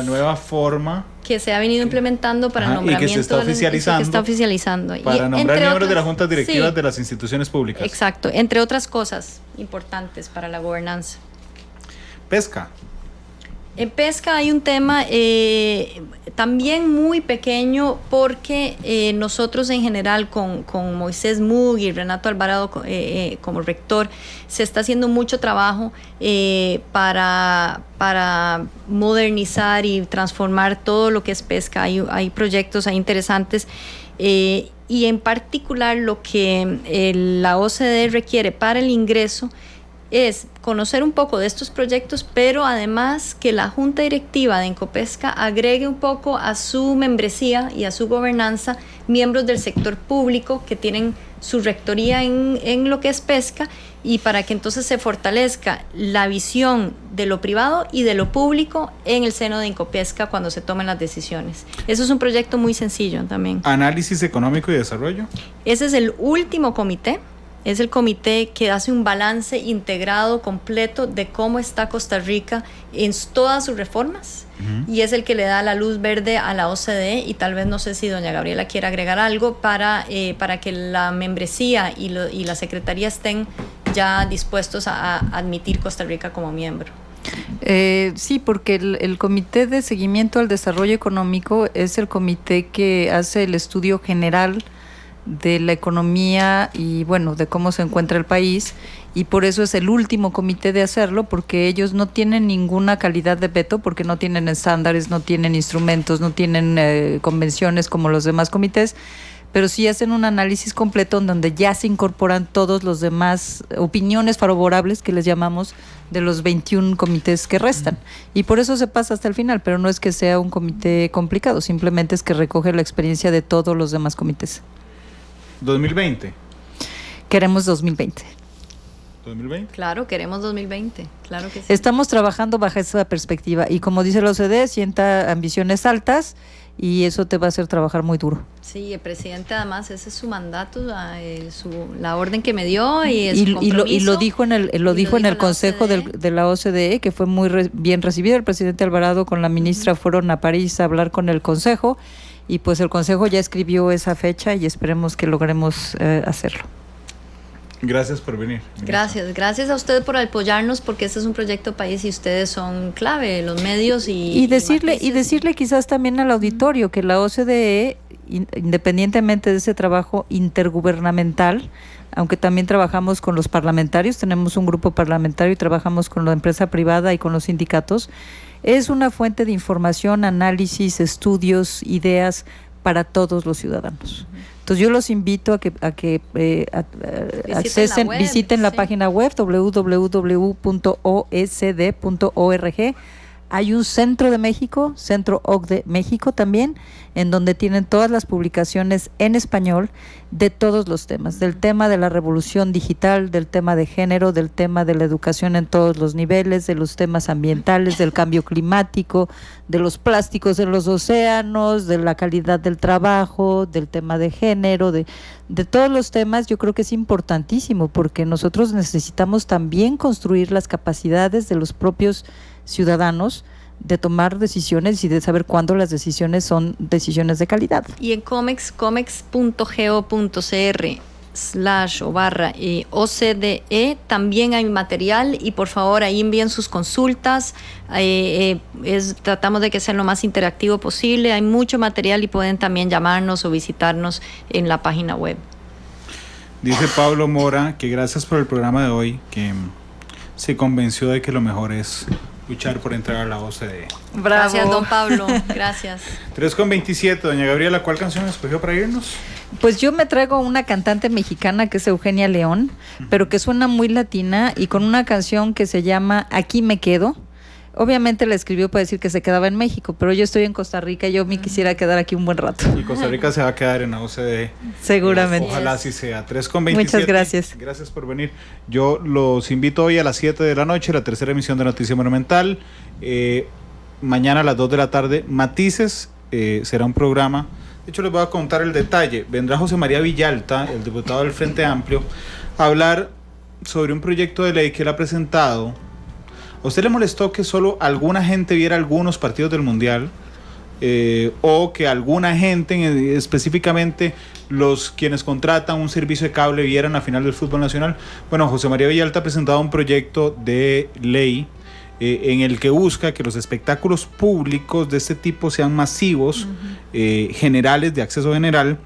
nueva forma que se ha venido implementando para el nombramiento y que se está oficializando, para nombrar miembros de las juntas directivas de las instituciones públicas. Exacto, entre otras cosas importantes para la gobernanza. Pesca. En pesca hay un tema también muy pequeño porque nosotros en general con Moisés Moog y Renato Alvarado como rector se está haciendo mucho trabajo para modernizar y transformar todo lo que es pesca. Hay proyectos interesantes y en particular lo que la OCDE requiere para el ingreso es conocer un poco de estos proyectos, pero además que la Junta Directiva de Encopesca agregue un poco a su membresía y a su gobernanza miembros del sector público que tienen su rectoría en lo que es pesca, y para que entonces se fortalezca la visión de lo privado y de lo público en el seno de Encopesca cuando se tomen las decisiones. Eso es un proyecto muy sencillo también. Análisis económico y desarrollo. Ese es el último comité. Es el comité que hace un balance integrado, completo de cómo está Costa Rica en todas sus reformas, y es el que le da la luz verde a la OCDE, y tal vez no sé si doña Gabriela quiere agregar algo para que la membresía y la secretaría estén ya dispuestos a admitir Costa Rica como miembro. Sí, porque el Comité de Seguimiento al Desarrollo Económico es el comité que hace el estudio general de la economía y bueno, de cómo se encuentra el país, y por eso es el último comité de hacerlo, porque ellos no tienen ninguna calidad de veto, porque no tienen estándares, no tienen instrumentos, no tienen convenciones como los demás comités, pero sí hacen un análisis completo en donde ya se incorporan todos los demás opiniones favorables que les llamamos de los 21 comités que restan, y por eso se pasa hasta el final, pero no es que sea un comité complicado, simplemente es que recoge la experiencia de todos los demás comités. 2020. Queremos 2020. ¿2020? Claro, queremos 2020, claro que sí. Estamos trabajando bajo esa perspectiva y como dice la OCDE, sienta ambiciones altas y eso te va a hacer trabajar muy duro. Sí, el presidente además, ese es su mandato, la orden que me dio y su compromiso. Y lo dijo en el consejo de la OCDE, que fue muy bien recibido. El presidente Alvarado con la ministra fueron a París a hablar con el consejo, y pues el consejo ya escribió esa fecha y esperemos que logremos hacerlo. Gracias por venir. Gracias a usted por apoyarnos, porque este es un proyecto país y ustedes son clave, los medios y decirle quizás también al auditorio que la OCDE, independientemente de ese trabajo intergubernamental, aunque también trabajamos con los parlamentarios, tenemos un grupo parlamentario y trabajamos con la empresa privada y con los sindicatos, es una fuente de información, análisis, estudios, ideas para todos los ciudadanos. Entonces yo los invito a que visiten la página web www.osd.org. Hay un Centro de México, Centro OCDE México también, en donde tienen todas las publicaciones en español de todos los temas, del tema de la revolución digital, del tema de género, del tema de la educación en todos los niveles, de los temas ambientales, del cambio climático, de los plásticos en los océanos, de la calidad del trabajo, del tema de género, de todos los temas. Yo creo que es importantísimo porque nosotros necesitamos también construir las capacidades de los propios ciudadanos de tomar decisiones y de saber cuándo las decisiones son decisiones de calidad. Y en comex.go.cr/OCDE también hay material, y por favor ahí envíen sus consultas. Tratamos de que sea lo más interactivo posible. Hay mucho material y pueden también llamarnos o visitarnos en la página web. Dice Pablo Mora que gracias por el programa de hoy, que se convenció de que lo mejor es luchar por entrar a la OCDE. ¡Bravo! Gracias, don Pablo. Gracias. 3:27. Doña Gabriela, ¿cuál canción escogió para irnos? Pues yo me traigo una cantante mexicana que es Eugenia León, pero que suena muy latina y con una canción que se llama Aquí me quedo. Obviamente la escribió para decir que se quedaba en México, pero yo estoy en Costa Rica y yo me quisiera quedar aquí un buen rato. Y Costa Rica se va a quedar en la OCDE. Seguramente. Ojalá así sea. 3:27. Muchas gracias. Gracias por venir. Yo los invito hoy a las 7 de la noche, la tercera emisión de Noticia Monumental. Mañana a las 2 de la tarde, Matices, será un programa. De hecho, les voy a contar el detalle. Vendrá José María Villalta, el diputado del Frente Amplio, a hablar sobre un proyecto de ley que él ha presentado. ¿A usted le molestó que solo alguna gente viera algunos partidos del Mundial? O que alguna gente, específicamente quienes contratan un servicio de cable, vieran la final del fútbol nacional. Bueno, José María Villalta ha presentado un proyecto de ley en el que busca que los espectáculos públicos de este tipo sean masivos, generales, de acceso general,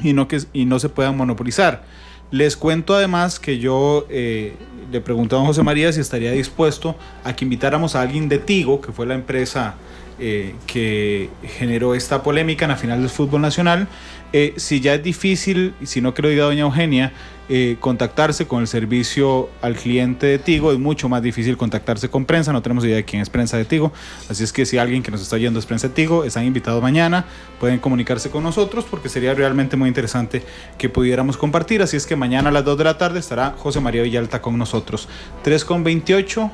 y no se puedan monopolizar. Les cuento además que yo le pregunté a don José María si estaría dispuesto a que invitáramos a alguien de Tigo, que fue la empresa que generó esta polémica en la final del fútbol nacional. Si ya es difícil, si no que lo diga doña Eugenia, contactarse con el servicio al cliente de Tigo, es mucho más difícil contactarse con prensa. No tenemos idea de quién es prensa de Tigo, así es que si alguien que nos está oyendo es prensa de Tigo, están invitados mañana, pueden comunicarse con nosotros porque sería realmente muy interesante que pudiéramos compartir. Así es que mañana a las 2 de la tarde estará José María Villalta con nosotros. 3:28,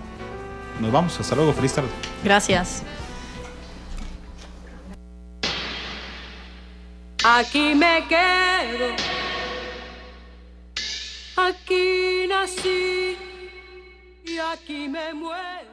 nos vamos, hasta luego, feliz tarde. Gracias. Aquí me quedo, aquí nací y aquí me muero.